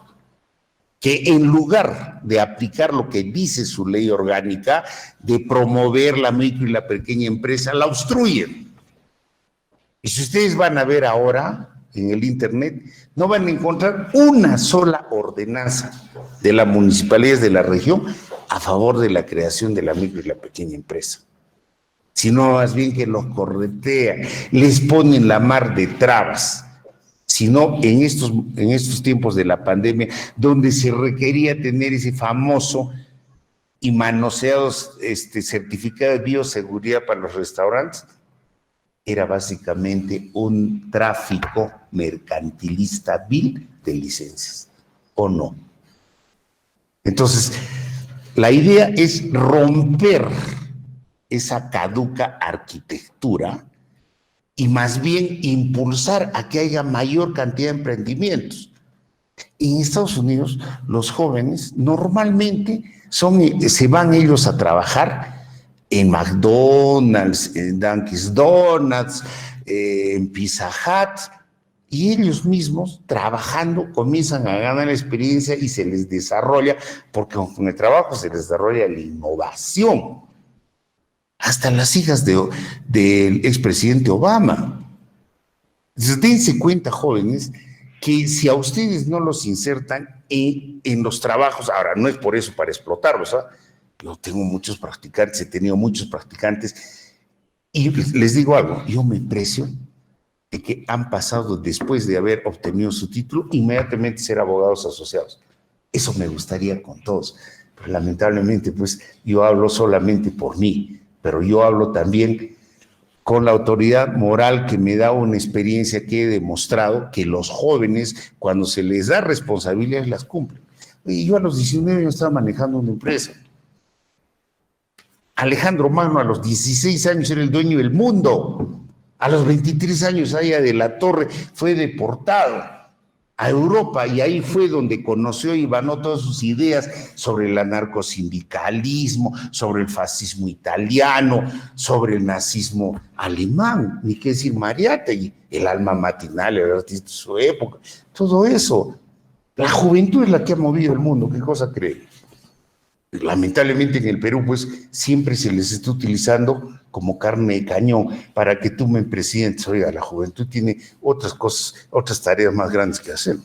que en lugar de aplicar lo que dice su ley orgánica, de promover la micro y la pequeña empresa, la obstruyen. Y si ustedes van a ver ahora en el internet, no van a encontrar una sola ordenanza de las municipalidades de la región a favor de la creación de la micro y la pequeña empresa, sino más bien que los corretean, les ponen la mar de trabas. Sino en estos tiempos de la pandemia, donde se requería tener ese famoso y manoseado certificado de bioseguridad para los restaurantes, era básicamente un tráfico mercantilista vil de licencias, ¿o no? Entonces, la idea es romper esa caduca arquitectura y más bien impulsar a que haya mayor cantidad de emprendimientos. En Estados Unidos, los jóvenes normalmente se van ellos a trabajar en McDonald's, en Dunkin' Donuts, en Pizza Hut, y ellos mismos trabajando comienzan a ganar experiencia y se les desarrolla, porque con el trabajo se les desarrolla la innovación. Hasta las hijas del expresidente Obama. Entonces, dense cuenta, jóvenes, que si a ustedes no los insertan en los trabajos, ahora no es por eso para explotarlos, ¿ah? Yo tengo muchos practicantes, he tenido muchos practicantes, y les digo algo, yo me precio de que han pasado, después de haber obtenido su título, inmediatamente ser abogados asociados. Eso me gustaría con todos, pero lamentablemente pues yo hablo solamente por mí, pero yo hablo también con la autoridad moral que me da una experiencia que he demostrado que los jóvenes, cuando se les da responsabilidades, las cumplen. Y yo a los 19 años estaba manejando una empresa. Alejandro Magno a los 16 años era el dueño del mundo. A los 23 años, Aya de la Torre fue deportado a Europa y ahí fue donde conoció y vanó todas sus ideas sobre el anarcosindicalismo, sobre el fascismo italiano, sobre el nazismo alemán, ni qué decir Mariátegui, el alma matinal, el artista de su época, todo eso. La juventud es la que ha movido el mundo, ¿qué cosa cree? Lamentablemente en el Perú pues siempre se les está utilizando como carne de cañón para que tomen presidentes. Oiga, la juventud tiene otras cosas, otras tareas más grandes que hacer.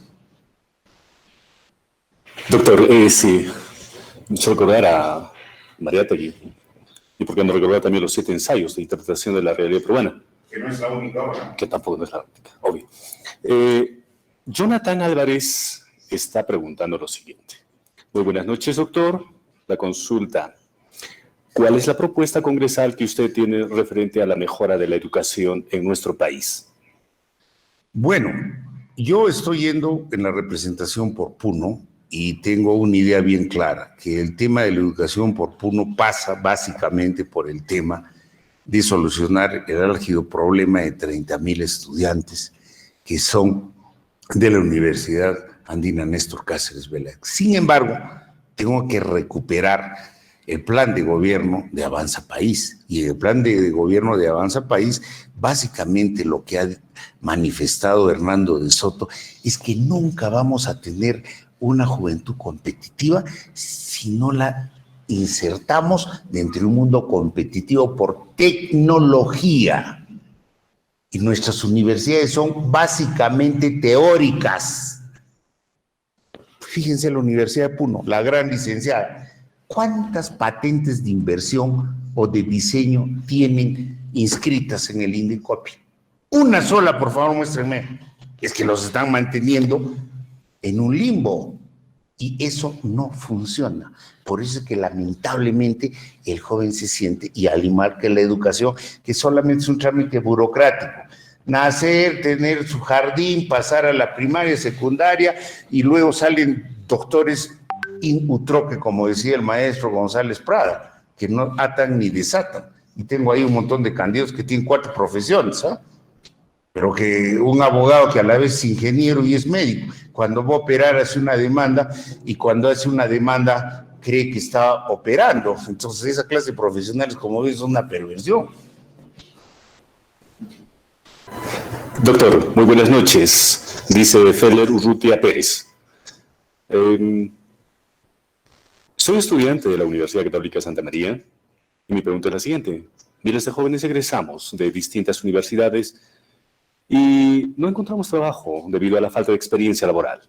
Doctor, sí, me hizo recordar a Mariátegui, y por qué no recordar también los 7 ensayos de interpretación de la realidad peruana. Que no es la única obra. Que tampoco no es la única, obvio. Jonathan Álvarez está preguntando lo siguiente. Muy buenas noches, doctor. La consulta: ¿cuál es la propuesta congresal que usted tiene referente a la mejora de la educación en nuestro país? Bueno, yo estoy yendo en la representación por Puno y tengo una idea bien clara, que el tema de la educación por Puno pasa básicamente por el tema de solucionar el álgido problema de 30,000 estudiantes que son de la Universidad Andina Néstor Cáceres Vela. Sin embargo, tengo que recuperar el plan de gobierno de Avanza País. Y el plan de gobierno de Avanza País, básicamente lo que ha manifestado Hernando de Soto es que nunca vamos a tener una juventud competitiva si no la insertamos dentro de un mundo competitivo por tecnología. Y nuestras universidades son básicamente teóricas. Fíjense la Universidad de Puno, la gran licenciada, ¿cuántas patentes de inversión o de diseño tienen inscritas en el INDECOPI? Una sola, por favor, muéstrenme. Es que los están manteniendo en un limbo y eso no funciona. Por eso es que lamentablemente el joven se siente, y al igual que la educación, que solamente es un trámite burocrático. Nacer, tener su jardín, pasar a la primaria, secundaria, y luego salen doctores in utroque, como decía el maestro González Prada, que no atan ni desatan. y tengo ahí un montón de candidatos que tienen 4 profesiones, ¿ah? Pero que un abogado que a la vez es ingeniero y es médico, cuando va a operar hace una demanda y cuando hace una demanda cree que está operando. Entonces esa clase de profesionales, como ves, es una perversión. Doctor, muy buenas noches, dice Feller Urrutia Pérez. Soy estudiante de la Universidad Católica Santa María y mi pregunta es la siguiente. Miles de jóvenes egresamos de distintas universidades y no encontramos trabajo debido a la falta de experiencia laboral.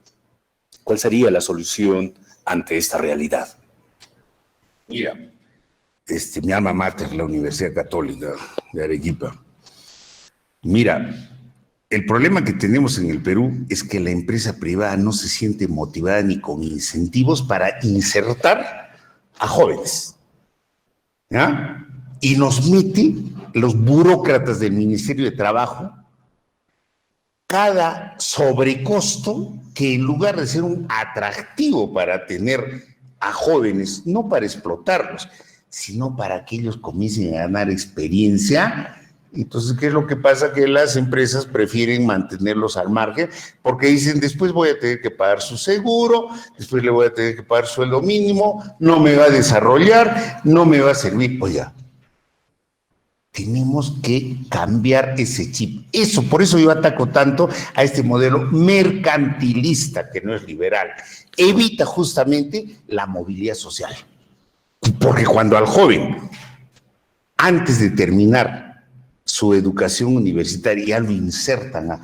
¿Cuál sería la solución ante esta realidad? Mira, mi alma mater, la Universidad Católica de Arequipa. Mira, el problema que tenemos en el Perú es que la empresa privada no se siente motivada ni con incentivos para insertar a jóvenes, ¿ya? Y nos mete los burócratas del Ministerio de Trabajo cada sobrecosto que en lugar de ser un atractivo para tener a jóvenes, no para explotarlos, sino para que ellos comiencen a ganar experiencia. Entonces, ¿qué es lo que pasa? Que las empresas prefieren mantenerlos al margen porque dicen, después voy a tener que pagar su seguro, después le voy a tener que pagar sueldo mínimo, no me va a desarrollar, no me va a servir. Oiga, tenemos que cambiar ese chip. Por eso yo ataco tanto a este modelo mercantilista que no es liberal. Evita justamente la movilidad social. Porque cuando al joven, antes de terminar su educación universitaria, ya lo insertan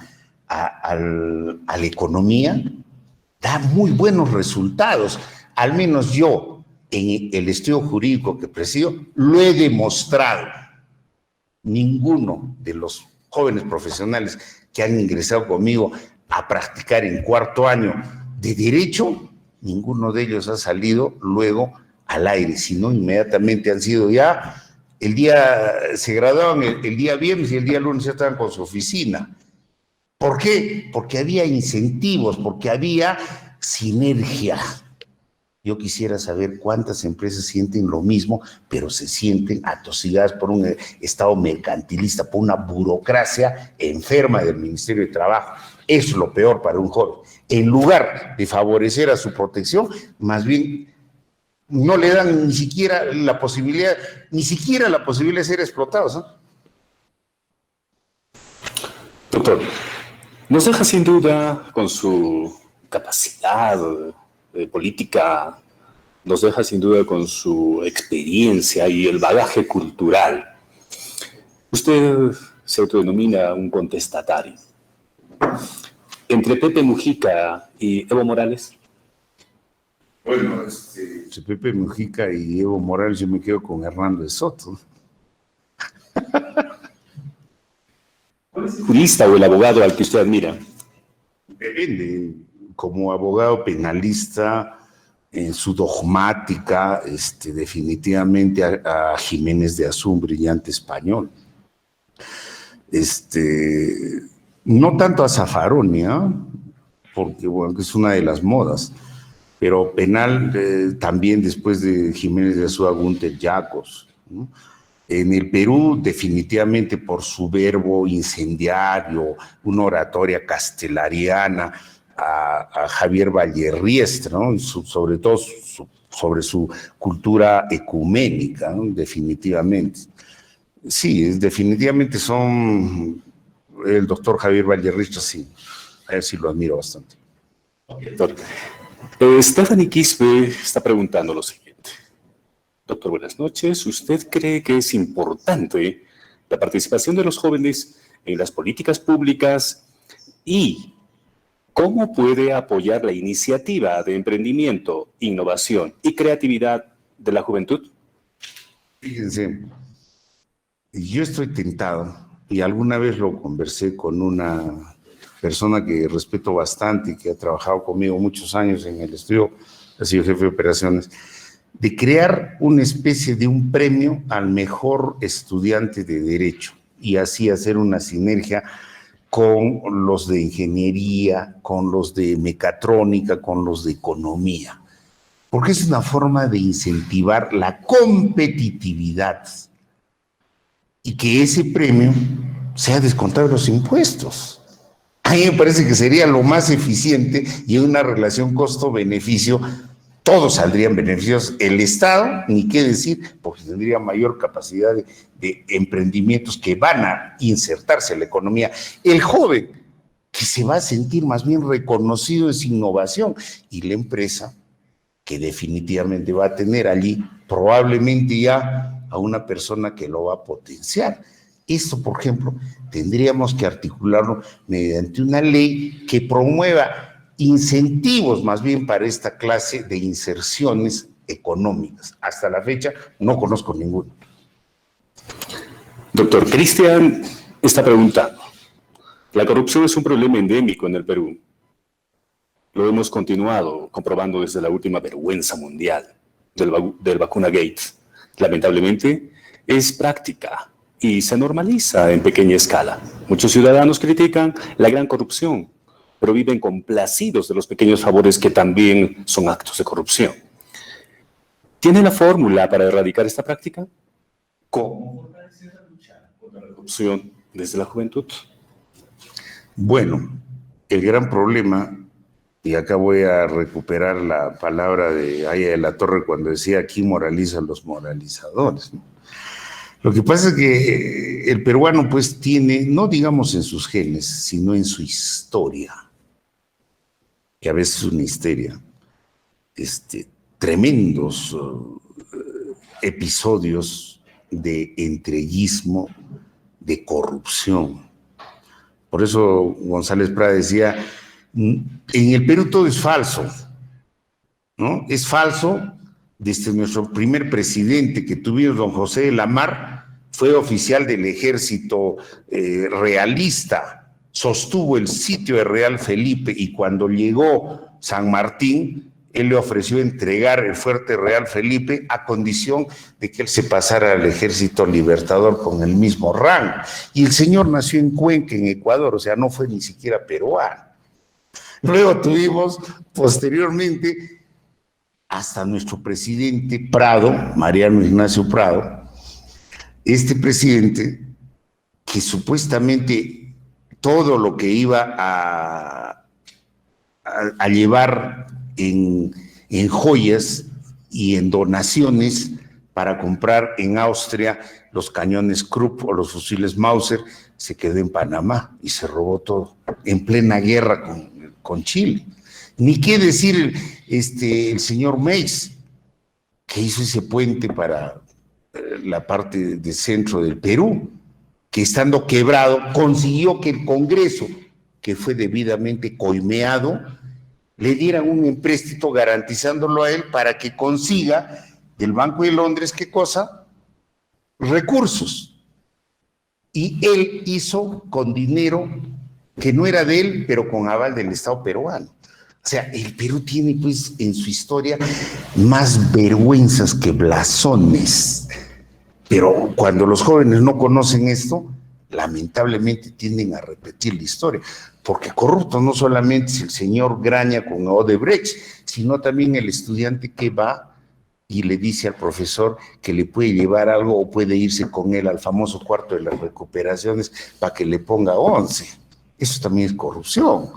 a la economía, da muy buenos resultados. Al menos yo, en el estudio jurídico que presido, lo he demostrado. Ninguno de los jóvenes profesionales que han ingresado conmigo a practicar en 4º año de Derecho, ninguno de ellos ha salido luego al aire, sino inmediatamente han sido ya, se graduaban el día viernes y el día lunes ya estaban con su oficina. ¿Por qué? Porque había incentivos, porque había sinergia. Yo quisiera saber cuántas empresas sienten lo mismo, pero se sienten atosigadas por un Estado mercantilista, por una burocracia enferma del Ministerio de Trabajo. Eso es lo peor para un joven. En lugar de favorecer a su protección, más bien no le dan ni siquiera la posibilidad de ser explotados, ¿no? Doctor, nos deja sin duda con su capacidad política, nos deja sin duda con su experiencia y el bagaje cultural. Usted se autodenomina un contestatario. Entre Pepe Mujica y Evo Morales. Bueno, Pepe Mujica y Evo Morales, yo me quedo con Hernando de Soto. ¿Cuál es el jurista o el abogado al que usted admira? Depende. Como abogado penalista, en su dogmática, definitivamente a Jiménez de Azú, un brillante español. No tanto a Zaffaroni, porque bueno, es una de las modas, pero penal también después de Jiménez de Azú a Gunter Jacobs, ¿no? En el Perú, definitivamente por su verbo incendiario, una oratoria castellariana, a Javier Vallerriestra, ¿no? Sobre todo sobre su cultura ecuménica, ¿no? Definitivamente. Sí, definitivamente son el doctor Javier Vallerriestra, sí, a ver si lo admiro bastante. Doctor, Stephanie Quispe está preguntando lo siguiente. Doctor, buenas noches. ¿Usted cree que es importante la participación de los jóvenes en las políticas públicas y cómo puede apoyar la iniciativa de emprendimiento, innovación y creatividad de la juventud? Fíjense, yo estoy tentado, y alguna vez lo conversé con una persona que respeto bastante y que ha trabajado conmigo muchos años en el estudio, ha sido jefe de operaciones, de crear una especie de un premio al mejor estudiante de Derecho y así hacer una sinergia con los de ingeniería, con los de mecatrónica, con los de economía, porque es una forma de incentivar la competitividad. y que ese premio sea descontado de los impuestos. A mí me parece que sería lo más eficiente y en una relación costo-beneficio todos saldrían beneficios. El Estado, ni qué decir, porque tendría mayor capacidad de emprendimientos que van a insertarse en la economía. El joven, que se va a sentir más bien reconocido, es innovación, y la empresa, que definitivamente va a tener allí probablemente ya a una persona que lo va a potenciar. Esto, por ejemplo, tendríamos que articularlo mediante una ley que promueva incentivos más bien para esta clase de inserciones económicas. Hasta la fecha no conozco ninguno. Doctor Cristian está preguntando. La corrupción es un problema endémico en el Perú. Lo hemos continuado comprobando desde la última vergüenza mundial del vacuna Gates. Lamentablemente, es práctica y se normaliza en pequeña escala. Muchos ciudadanos critican la gran corrupción, pero viven complacidos de los pequeños favores que también son actos de corrupción. ¿Tiene la fórmula para erradicar esta práctica? ¿Cómo fortalecer la lucha contra la corrupción desde la juventud? Bueno, el gran problema, y acá voy a recuperar la palabra de Aya de la Torre cuando decía aquí moralizan los moralizadores, ¿no? Lo que pasa es que el peruano pues tiene, no digamos en sus genes, sino en su historia, que a veces es una histeria, tremendos episodios de entreguismo, de corrupción. Por eso González Prada decía, en el Perú todo es falso, ¿no? Es falso. Desde nuestro primer presidente que tuvimos, don José de la Mar, fue oficial del ejército realista, sostuvo el sitio de Real Felipe y cuando llegó San Martín, él le ofreció entregar el fuerte Real Felipe a condición de que él se pasara al ejército libertador con el mismo rango. Y el señor nació en Cuenca, en Ecuador, o sea, no fue ni siquiera peruano. Luego tuvimos, posteriormente, hasta nuestro presidente Prado, Mariano Ignacio Prado, este presidente que supuestamente todo lo que iba a llevar en joyas y en donaciones para comprar en Austria los cañones Krupp o los fusiles Mauser, se quedó en Panamá y se robó todo, en plena guerra con Chile. Ni qué decir el señor Meis, que hizo ese puente para la parte de centro del Perú, que estando quebrado consiguió que el Congreso, que fue debidamente coimeado, le dieran un empréstito garantizándolo a él para que consiga del Banco de Londres, ¿qué cosa? Recursos. Y él hizo con dinero que no era de él, pero con aval del Estado peruano. O sea, el Perú tiene pues en su historia más vergüenzas que blasones. Pero cuando los jóvenes no conocen esto, lamentablemente tienden a repetir la historia. Porque corrupto no solamente es el señor Graña con Odebrecht, sino también el estudiante que va y le dice al profesor que le puede llevar algo o puede irse con él al famoso cuarto de las recuperaciones para que le ponga 11. Eso también es corrupción.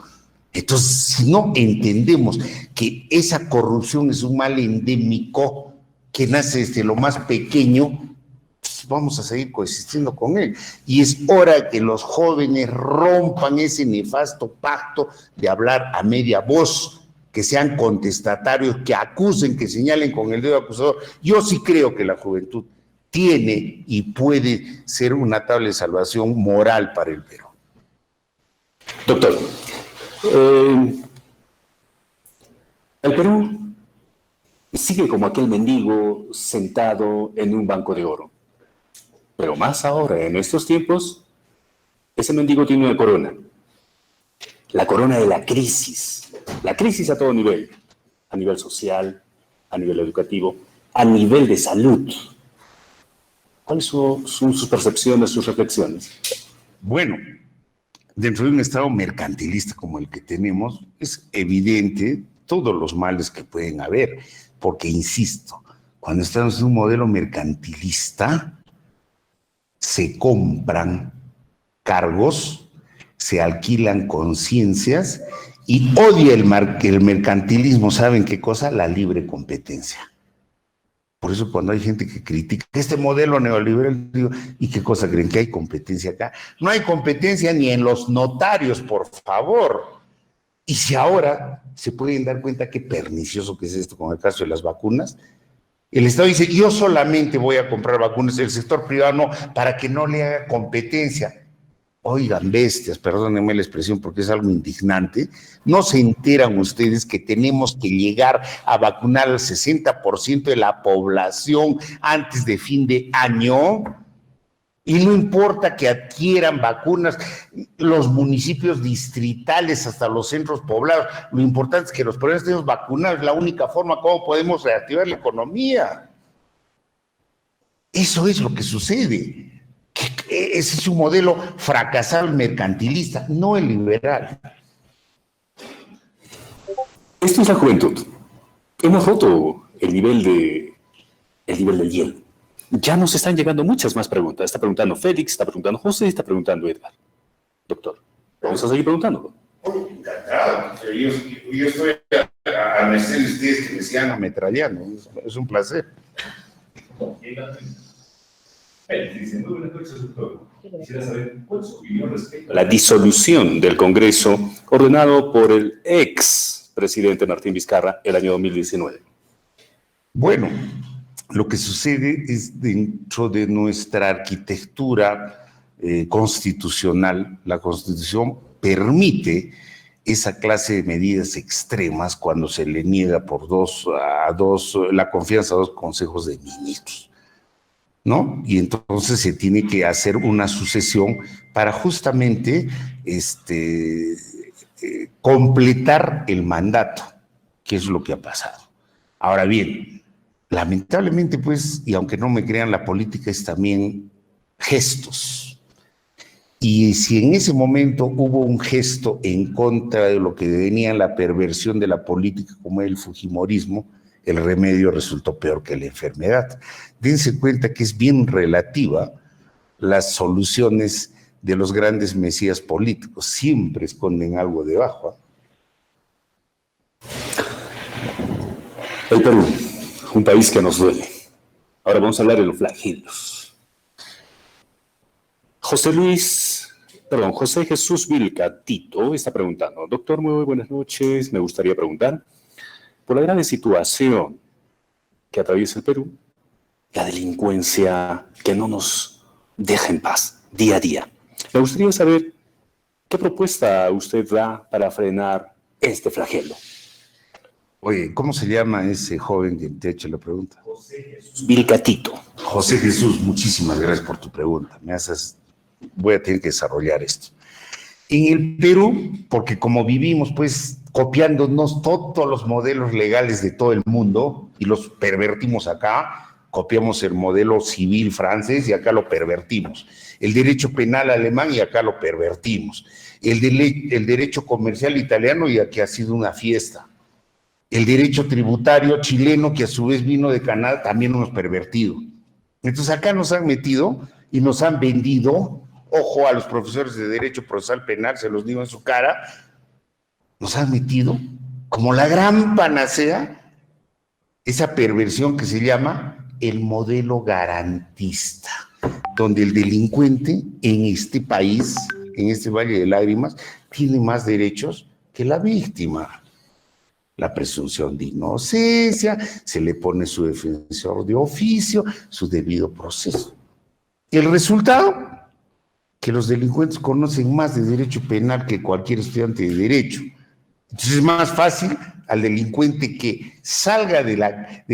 Entonces, si no entendemos que esa corrupción es un mal endémico que nace desde lo más pequeño, pues vamos a seguir coexistiendo con él. Y es hora que los jóvenes rompan ese nefasto pacto de hablar a media voz, que sean contestatarios, que acusen, que señalen con el dedo acusador. Yo sí creo que la juventud tiene y puede ser una tabla de salvación moral para el Perú. Doctor, el Perú sigue como aquel mendigo sentado en un banco de oro. Pero más ahora, en estos tiempos, ese mendigo tiene una corona. La corona de la crisis. La crisis a todo nivel. A nivel social, a nivel educativo, a nivel de salud. ¿Cuáles son sus percepciones, sus reflexiones? Bueno, dentro de un estado mercantilista como el que tenemos, es evidente todos los males que pueden haber, porque, insisto, cuando estamos en un modelo mercantilista, se compran cargos, se alquilan conciencias y odia el mercantilismo. ¿Saben qué cosa? La libre competencia. Por eso cuando hay gente que critica este modelo neoliberal, digo, ¿y qué cosa creen? ¿Que hay competencia acá? No hay competencia ni en los notarios, por favor. Y si ahora se pueden dar cuenta qué pernicioso que es esto con el caso de las vacunas, el Estado dice, yo solamente voy a comprar vacunas, el sector privado no, para que no le haga competencia. Oigan, bestias, perdónenme la expresión porque es algo indignante, ¿no se enteran ustedes que tenemos que llegar a vacunar al 60% de la población antes de fin de año? Y no importa que adquieran vacunas los municipios distritales hasta los centros poblados, lo importante es que los poblados estemos vacunados, es la única forma como podemos reactivar la economía. Eso es lo que sucede. Ese es un modelo fracasado, el mercantilista, no el liberal. Esto es la juventud. Hemos roto el nivel del hielo. Ya nos están llegando muchas más preguntas. Está preguntando Félix, está preguntando José, está preguntando Edgar. Doctor, vamos a seguir preguntándolo. Encantado. Yo estoy a merced de ustedes que me sigan ametrallando. Es un placer. Dice, muy buenas noches, doctor. Quisiera saber cuál es su opinión respecto a la disolución del Congreso ordenado por el ex presidente Martín Vizcarra el año 2019. Bueno, lo que sucede es dentro de nuestra arquitectura constitucional, la Constitución permite esa clase de medidas extremas cuando se le niega por la confianza a dos consejos de ministros, ¿no? Y entonces se tiene que hacer una sucesión para justamente completar el mandato, que es lo que ha pasado. Ahora bien, lamentablemente, pues, y aunque no me crean, la política es también gestos. Y si en ese momento hubo un gesto en contra de lo que venía la perversión de la política, como el fujimorismo, el remedio resultó peor que la enfermedad. Dense cuenta que es bien relativa las soluciones de los grandes mesías políticos, siempre esconden algo debajo. El Perú, un país que nos duele. Ahora vamos a hablar de los flagelos. José Jesús Vilca Tito está preguntando, doctor, muy buenas noches, me gustaría preguntar, por la grave situación que atraviesa el Perú, la delincuencia que no nos deja en paz día a día. Me gustaría saber qué propuesta usted da para frenar este flagelo. Oye, ¿cómo se llama ese joven que te ha hecho la pregunta? José Jesús Vilca Tito. José Jesús, muchísimas gracias por tu pregunta. Voy a tener que desarrollar esto. En el Perú, porque como vivimos pues copiándonos todos los modelos legales de todo el mundo y los pervertimos acá, copiamos el modelo civil francés y acá lo pervertimos. El derecho penal alemán y acá lo pervertimos. El derecho comercial italiano y aquí ha sido una fiesta. El derecho tributario chileno, que a su vez vino de Canadá, también lo hemos pervertido. Entonces acá nos han metido y nos han vendido, ojo a los profesores de Derecho Procesal Penal, se los digo en su cara, nos han metido como la gran panacea esa perversión que se llama el modelo garantista, donde el delincuente en este país, en este Valle de Lágrimas, tiene más derechos que la víctima. La presunción de inocencia, se le pone su defensor de oficio, su debido proceso. El resultado, que los delincuentes conocen más de derecho penal que cualquier estudiante de derecho. Entonces es más fácil al delincuente que salga de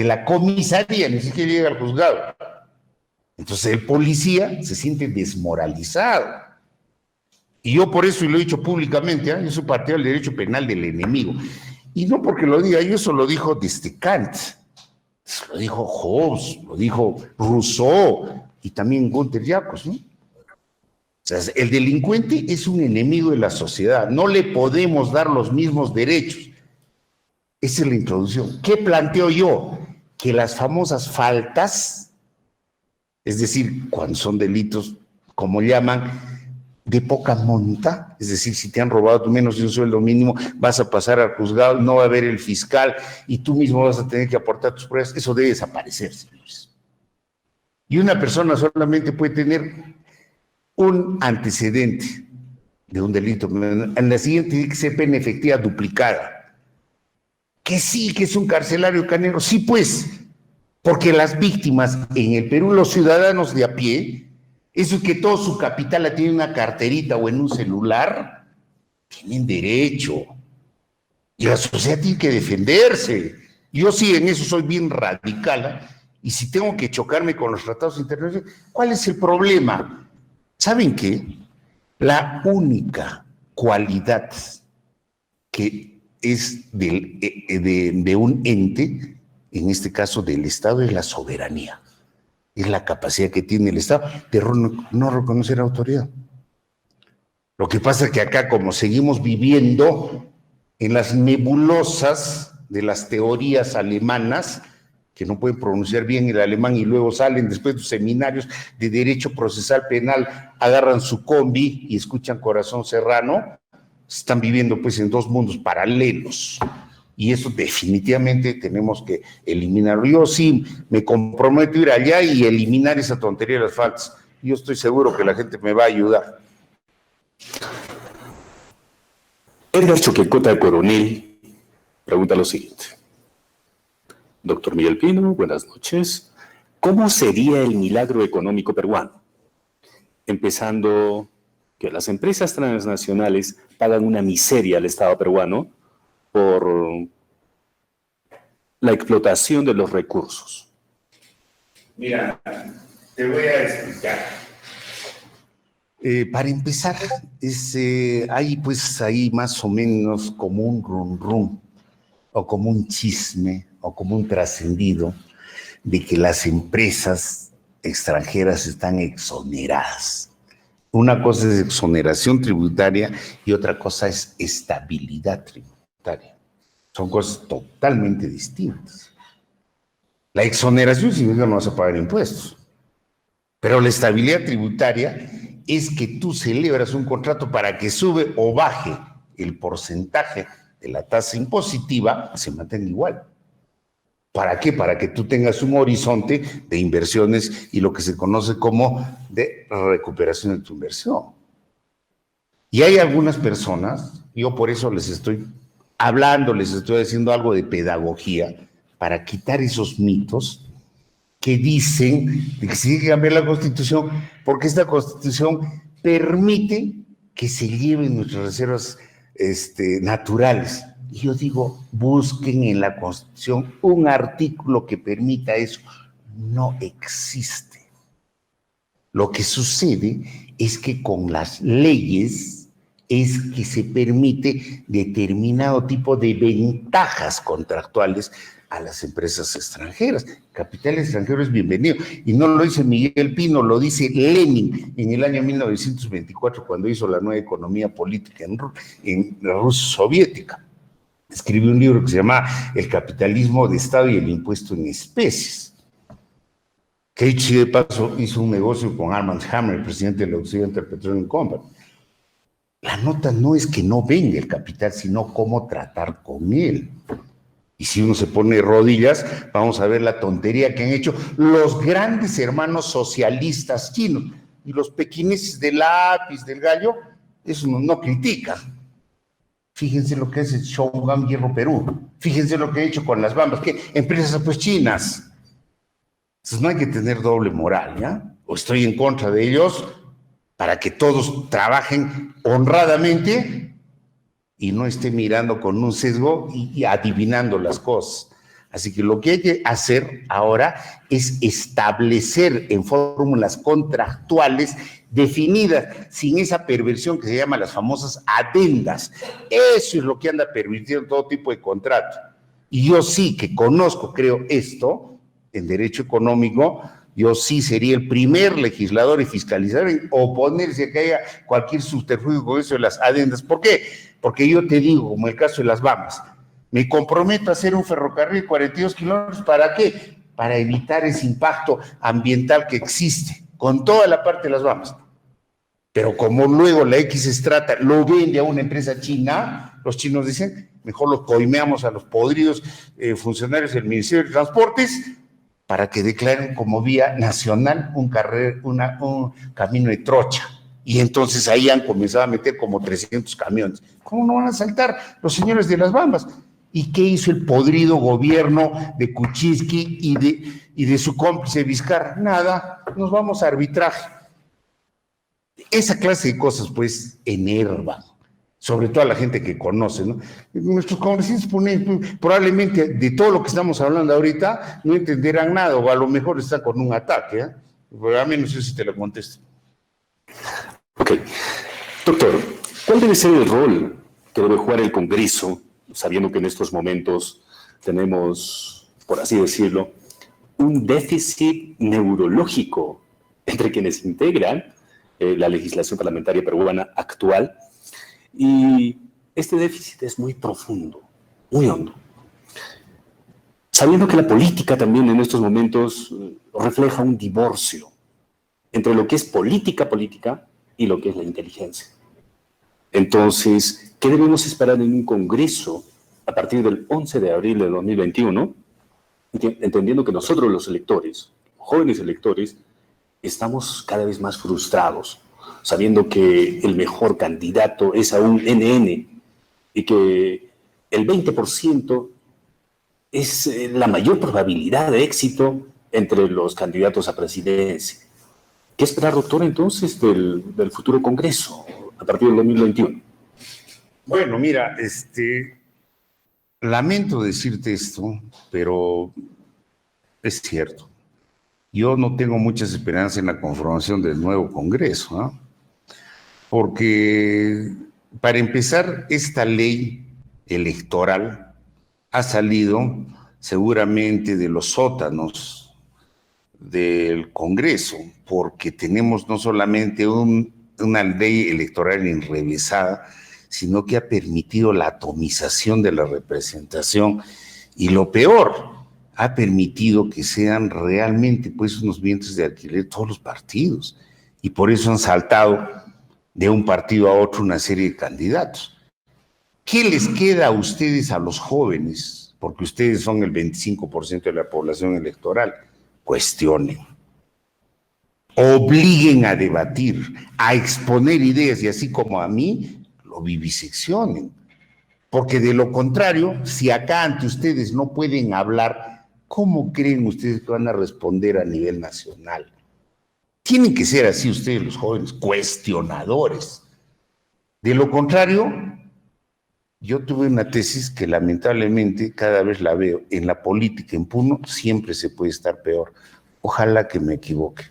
la comisaría, ni siquiera llega al juzgado. Entonces el policía se siente desmoralizado. Y yo por eso, y lo he dicho públicamente, yo soy partidario del derecho penal del enemigo. Y no porque lo diga yo, eso lo dijo desde Kant, eso lo dijo Hobbes, lo dijo Rousseau y también Günther Jacobs, ¿no? O sea, el delincuente es un enemigo de la sociedad, no le podemos dar los mismos derechos. Esa es la introducción. ¿Qué planteo yo? Que las famosas faltas Es decir, cuando son delitos, como llaman, de poca monta, es decir, si te han robado menos de un sueldo mínimo, vas a pasar al juzgado, no va a haber el fiscal y tú mismo vas a tener que aportar tus pruebas. Eso debe desaparecer, señores. Y una persona solamente puede tener un antecedente de un delito. En la siguiente tiene que ser pena efectiva duplicada. Que sí, que es un carcelario canero. Sí, pues, porque las víctimas en el Perú, los ciudadanos de a pie, eso que todo su capital la tiene en una carterita o en un celular, tienen derecho. Y la sociedad tiene que defenderse. Yo sí, en eso soy bien radical, ¿eh? Y si tengo que chocarme con los tratados internacionales, ¿cuál es el problema? ¿Saben qué? La única cualidad que es de un ente, en este caso del Estado, es la soberanía. Es la capacidad que tiene el Estado de no reconocer autoridad. Lo que pasa es que acá, como seguimos viviendo en las nebulosas de las teorías alemanas, que no pueden pronunciar bien el alemán y luego salen después de los seminarios de derecho procesal penal, agarran su combi y escuchan Corazón Serrano, están viviendo pues en dos mundos paralelos. Y eso definitivamente tenemos que eliminarlo. Yo sí me comprometo a ir allá y eliminar esa tontería de las faltas. Yo estoy seguro que la gente me va a ayudar. Edgar Choquecota de Coronel pregunta lo siguiente. Doctor Miguel Pino, buenas noches. ¿Cómo sería el milagro económico peruano? Empezando que las empresas transnacionales pagan una miseria al Estado peruano por la explotación de los recursos. Mira, te voy a explicar. Para empezar, hay pues ahí más o menos como un rum rum, o como un chisme, o como un trascendido, de que las empresas extranjeras están exoneradas. Una cosa es exoneración tributaria y otra cosa es estabilidad tributaria. Son cosas totalmente distintas. La exoneración significa que no vas a pagar impuestos, pero la estabilidad tributaria es que tú celebras un contrato para que sube o baje el porcentaje de la tasa impositiva, se mantenga igual. ¿Para qué? Para que tú tengas un horizonte de inversiones y lo que se conoce como de recuperación de tu inversión. Y hay algunas personas, yo por eso les estoy hablando, les estoy haciendo algo de pedagogía, para quitar esos mitos que dicen de que se tiene que cambiar la Constitución porque esta Constitución permite que se lleven nuestras reservas naturales. Y yo digo, busquen en la Constitución un artículo que permita eso. No existe. Lo que sucede es que con las leyes es que se permite determinado tipo de ventajas contractuales a las empresas extranjeras. Capital extranjero es bienvenido. Y no lo dice Miguel Pino, lo dice Lenin en el año 1924, cuando hizo la nueva economía política en la Rusia soviética. Escribió un libro que se llama El capitalismo de Estado y el impuesto en especies. Que dicho de paso hizo un negocio con Armand Hammer, el presidente de la Occidental Petroleum Company. La nota no es que no venga el capital, sino cómo tratar con él. Y si uno se pone rodillas, vamos a ver la tontería que han hecho los grandes hermanos socialistas chinos. Y los pequineses del lápiz, del gallo, eso no critican. Fíjense lo que es el Shogun Hierro Perú. Fíjense lo que ha hecho con las bambas. ¿Qué? Empresas pues chinas. Entonces no hay que tener doble moral, ¿ya? O estoy en contra de ellos para que todos trabajen honradamente y no esté mirando con un sesgo y adivinando las cosas. Así que lo que hay que hacer ahora es establecer en fórmulas contractuales definidas, sin esa perversión que se llama las famosas adendas. Eso es lo que anda permitiendo todo tipo de contrato. Y yo sí que conozco, creo, esto en derecho económico. Yo sí sería el primer legislador y fiscalizador en oponerse a que haya cualquier subterfugio con eso de las adendas. ¿Por qué? Porque yo te digo, como el caso de las Bambas, me comprometo a hacer un ferrocarril de 42 kilómetros, ¿para qué? para evitar ese impacto ambiental que existe con toda la parte de las Bambas. Pero como luego la X Estrata lo vende a una empresa china, los chinos dicen, mejor lo coimeamos a los podridos funcionarios del Ministerio de Transportes para que declaren como vía nacional un camino de trocha. Y entonces ahí han comenzado a meter como 300 camiones. ¿Cómo no van a saltar los señores de las Bambas? ¿Y qué hizo el podrido gobierno de Kuczynski y de su cómplice Vizcarra? Nada, nos vamos a arbitraje. Esa clase de cosas, pues, enervan, sobre todo a la gente que conoce, ¿no? Nuestros congresistas probablemente de todo lo que estamos hablando ahorita no entenderán nada, o a lo mejor están con un ataque, ¿eh? Pero a mí no sé si te lo contesto. Ok. Doctor, ¿cuál debe ser el rol que debe jugar el Congreso, sabiendo que en estos momentos tenemos, por así decirlo, un déficit neurológico entre quienes integran la legislación parlamentaria peruana actual? Y este déficit es muy profundo, muy hondo. Sabiendo que la política también en estos momentos refleja un divorcio entre lo que es política y lo que es la inteligencia. Entonces, ¿qué debemos esperar en un Congreso a partir del 11 de abril de 2021? Entendiendo que nosotros los electores, jóvenes electores, estamos cada vez más frustrados, sabiendo que el mejor candidato es a un NN y que el 20% es la mayor probabilidad de éxito entre los candidatos a presidencia. ¿Qué esperar, doctor, entonces, del futuro Congreso a partir del 2021? Bueno, mira, lamento decirte esto, pero es cierto. Yo no tengo muchas esperanzas en la conformación del nuevo Congreso, ¿no? Porque, para empezar, esta ley electoral ha salido seguramente de los sótanos del Congreso, porque tenemos no solamente una ley electoral enrevesada, sino que ha permitido la atomización de la representación y, lo peor, ha permitido que sean realmente pues unos vientres de alquiler todos los partidos, y por eso han saltado de un partido a otro una serie de candidatos. ¿Qué les queda a ustedes, a los jóvenes? Porque ustedes son el 25% de la población electoral. Cuestionen, obliguen a debatir, a exponer ideas, y así como a mí, lo viviseccionen. Porque de lo contrario, si acá ante ustedes no pueden hablar, ¿cómo creen ustedes que van a responder a nivel nacional? Tienen que ser así ustedes, los jóvenes, cuestionadores. De lo contrario, yo tuve una tesis que lamentablemente cada vez la veo. En la política, en Puno, siempre se puede estar peor. Ojalá que me equivoque.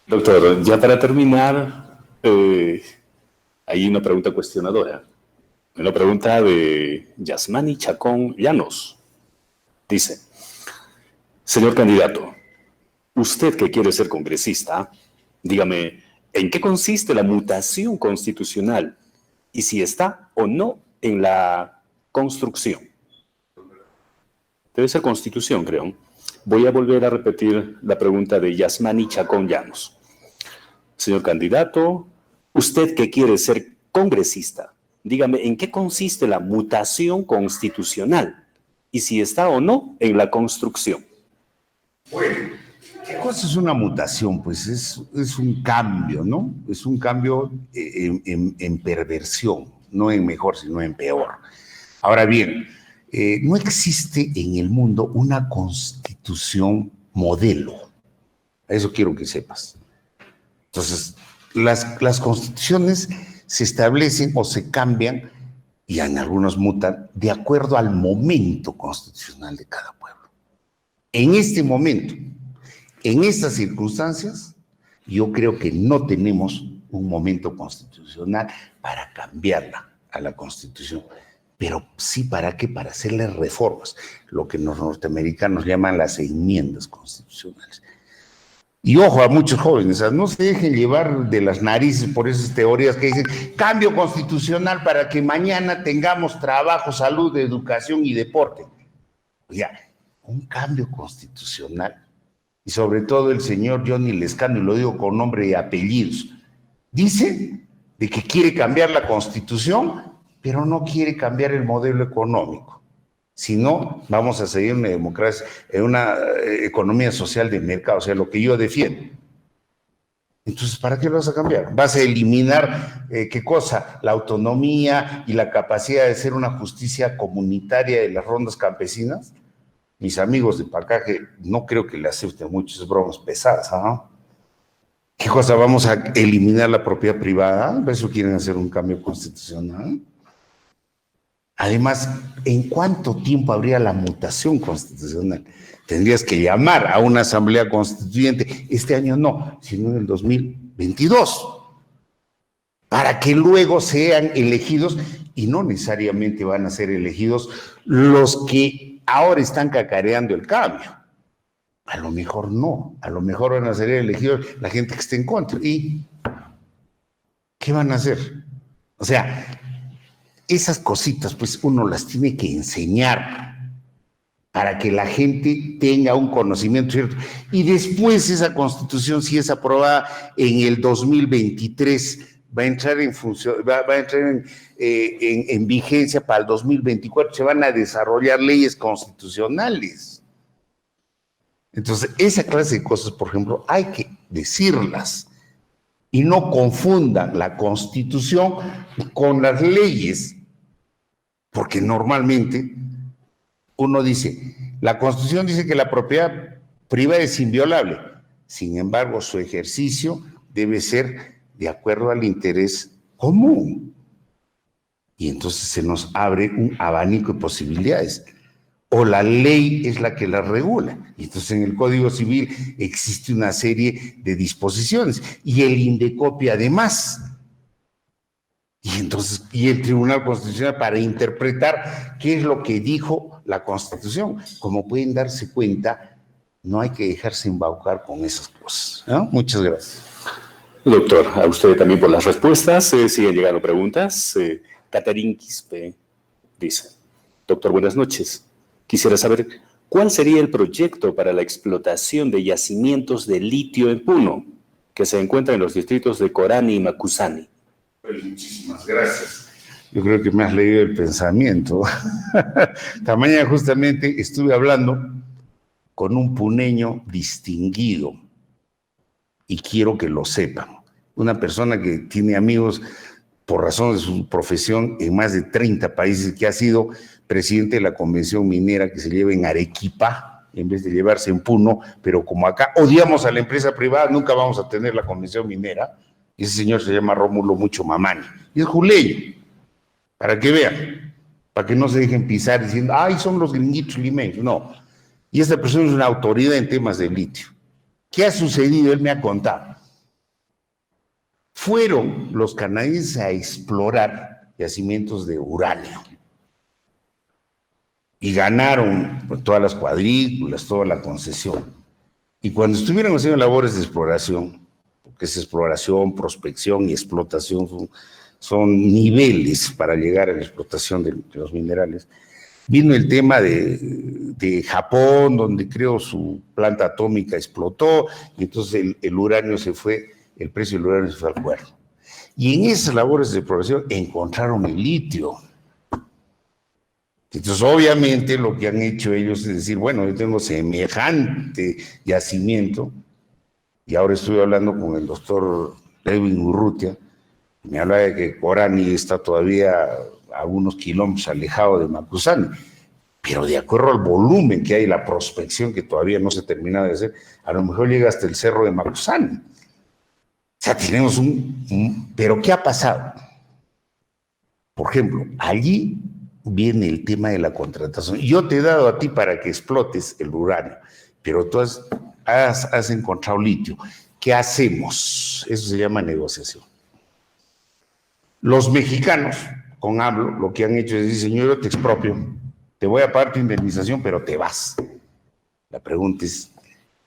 Doctor, ya para terminar, hay una pregunta cuestionadora. Una pregunta de Yasmani Chacón Llanos. Dice, señor candidato, usted que quiere ser congresista, dígame, ¿en qué consiste la mutación constitucional y si está o no en la construcción? Debe ser constitución, creo. Voy a volver a repetir la pregunta de Yasmani Chacón Llanos. Señor candidato, usted que quiere ser congresista, dígame, ¿en qué consiste la mutación constitucional y si está o no en la construcción? Bueno, ¿qué cosa es una mutación? Pues es un cambio, ¿no? Es un cambio en perversión, no en mejor, sino en peor. Ahora bien, no existe en el mundo una constitución modelo. Eso quiero que sepas. Entonces, las constituciones se establecen o se cambian, y en algunos mutan, de acuerdo al momento constitucional de cada pueblo. En este momento, en estas circunstancias, yo creo que no tenemos un momento constitucional para cambiarla a la Constitución. Pero sí, ¿para qué? Para hacerle reformas, lo que los norteamericanos llaman las enmiendas constitucionales. Y ojo a muchos jóvenes, no se dejen llevar de las narices por esas teorías que dicen cambio constitucional para que mañana tengamos trabajo, salud, educación y deporte. Ya, un cambio constitucional. Y sobre todo el señor Johnny Lescano, y lo digo con nombre y apellidos, dice de que quiere cambiar la Constitución, pero no quiere cambiar el modelo económico. Si no, vamos a seguir una democracia, una economía social de mercado, o sea, lo que yo defiendo. Entonces, ¿para qué lo vas a cambiar? ¿Vas a eliminar qué cosa? La autonomía y la capacidad de hacer una justicia comunitaria de las rondas campesinas. Mis amigos de Pacaje no creo que le acepten muchas bromas pesadas, ¿no? ¿Qué cosa? ¿Vamos a eliminar la propiedad privada? ¿Por eso quieren hacer un cambio constitucional? Además, ¿en cuánto tiempo habría la mutación constitucional? Tendrías que llamar a una asamblea constituyente, este año no, sino en el 2022, para que luego sean elegidos, y no necesariamente van a ser elegidos los que ahora están cacareando el cambio. A lo mejor no, a lo mejor van a ser elegidos la gente que esté en contra. ¿Y qué van a hacer? O sea, esas cositas, pues uno las tiene que enseñar para que la gente tenga un conocimiento cierto. Y después esa Constitución, si es aprobada en el 2023, va a entrar en función, va a entrar en vigencia para el 2024. Se van a desarrollar leyes constitucionales. Entonces, esa clase de cosas, por ejemplo, hay que decirlas y no confundan la Constitución con las leyes, porque normalmente uno dice, la Constitución dice que la propiedad privada es inviolable, sin embargo, su ejercicio debe ser de acuerdo al interés común. Y entonces se nos abre un abanico de posibilidades. O la ley es la que la regula. Y entonces en el Código Civil existe una serie de disposiciones. Y el INDECOPI además. Y entonces, y el Tribunal Constitucional para interpretar qué es lo que dijo la Constitución. Como pueden darse cuenta, no hay que dejarse embaucar con esas cosas, ¿no? Muchas gracias. Doctor, a usted también por las respuestas. Siguen llegando preguntas. Caterín Quispe dice, doctor, buenas noches. Quisiera saber cuál sería el proyecto para la explotación de yacimientos de litio en Puno, que se encuentra en los distritos de Corani y Macusani. Pues muchísimas gracias. Yo creo que me has leído el pensamiento. Esta mañana justamente estuve hablando con un puneño distinguido y quiero que lo sepan. Una persona que tiene amigos por razón de su profesión en más de 30 países, que ha sido presidente de la Convención Minera que se lleva en Arequipa, en vez de llevarse en Puno, pero como acá odiamos a la empresa privada, nunca vamos a tener la Convención Minera. Y ese señor se llama Rómulo Mucho Mamani, y es juleño, para que vean, para que no se dejen pisar diciendo, ay, son los gringuitos limeños, no. Y esta persona es una autoridad en temas de litio. ¿Qué ha sucedido? Él me ha contado. Fueron los canadienses a explorar yacimientos de uranio y ganaron todas las cuadrículas, toda la concesión. Y cuando estuvieron haciendo labores de exploración, porque es exploración, prospección y explotación, son niveles para llegar a la explotación de los minerales, vino el tema de Japón, donde creo su planta atómica explotó, y entonces el uranio se fue, el precio del uranio se fue al cuerno. Y en esas labores de exploración encontraron el litio. Entonces, obviamente, lo que han hecho ellos es decir, bueno, yo tengo semejante yacimiento, y ahora estuve hablando con el doctor Edwin Urrutia, y me hablaba de que Corani está todavía a unos kilómetros alejado de Macusani, pero de acuerdo al volumen que hay, la prospección que todavía no se termina de hacer, a lo mejor llega hasta el cerro de Macusani. O sea, tenemos pero ¿qué ha pasado? Por ejemplo, allí viene el tema de la contratación. Yo te he dado a ti para que explotes el uranio, pero tú has encontrado litio. ¿Qué hacemos? Eso se llama negociación. Los mexicanos, con AMLO, lo que han hecho es decir, señor, yo te expropio, te voy a pagar tu indemnización, pero te vas. La pregunta es,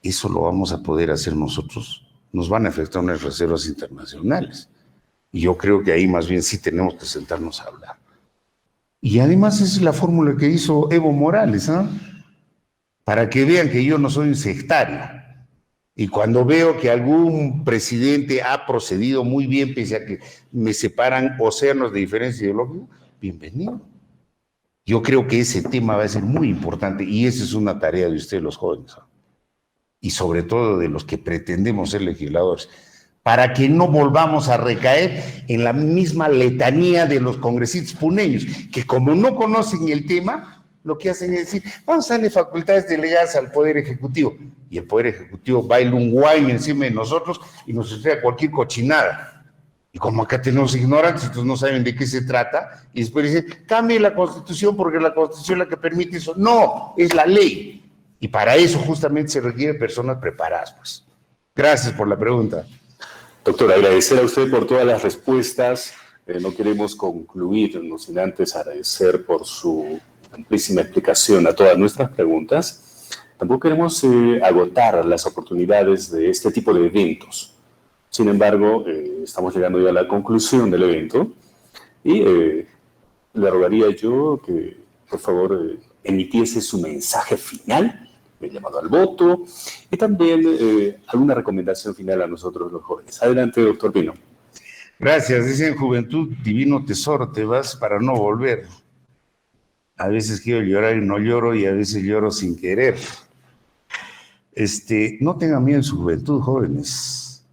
¿eso lo vamos a poder hacer nosotros? Nos van a afectar unas reservas internacionales. Y yo creo que ahí más bien sí tenemos que sentarnos a hablar. Y además esa es la fórmula que hizo Evo Morales, ¿ah? para que vean que yo no soy un sectario. Y cuando veo que algún presidente ha procedido muy bien, pese a que me separan océanos de diferencia ideológica, bienvenido. Yo creo que ese tema va a ser muy importante y esa es una tarea de ustedes, los jóvenes, y sobre todo de los que pretendemos ser legisladores, para que no volvamos a recaer en la misma letanía de los congresistas puneños, que como no conocen el tema, lo que hacen es decir, vamos a darle facultades delegadas al Poder Ejecutivo, y el Poder Ejecutivo baila un guay encima de nosotros y nos entrega cualquier cochinada. Y como acá tenemos ignorantes, entonces no saben de qué se trata, y después dicen, cambie la Constitución porque la Constitución es la que permite eso. No, es la ley. Y para eso justamente se requieren personas preparadas, pues. Gracias por la pregunta. Doctor, agradecer a usted por todas las respuestas. No queremos concluir, no sin antes agradecer por su amplísima explicación a todas nuestras preguntas. Tampoco queremos agotar las oportunidades de este tipo de eventos. Sin embargo, estamos llegando ya a la conclusión del evento y le rogaría yo que, por favor, emitiese su mensaje final, el llamado al voto, y también alguna recomendación final a nosotros los jóvenes. Adelante, doctor Pino. Gracias. Dicen, juventud, divino tesoro, te vas para no volver. A veces quiero llorar y no lloro, y a veces lloro sin querer. No tengan miedo en su juventud, jóvenes.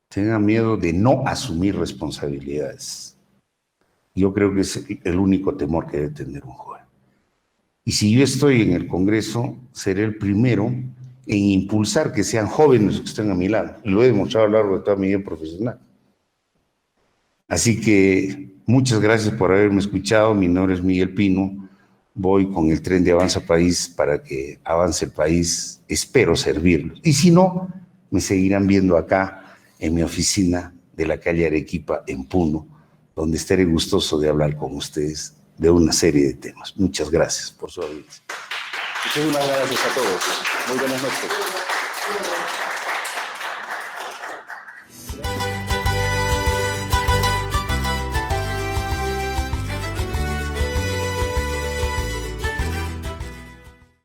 Tengan miedo de no asumir responsabilidades. Yo creo que es el único temor que debe tener un joven. Y si yo estoy en el Congreso, seré el primero en impulsar que sean jóvenes los que estén a mi lado. Y lo he demostrado a lo largo de toda mi vida profesional. Así que muchas gracias por haberme escuchado. Mi nombre es Miguel Pino. Voy con el tren de Avanza País para que avance el país. Espero servirlos. Y si no, me seguirán viendo acá en mi oficina de la calle Arequipa, en Puno, donde estaré gustoso de hablar con ustedes de una serie de temas. Muchas gracias por su audiencia. Muchísimas gracias a todos. Muy buenas noches.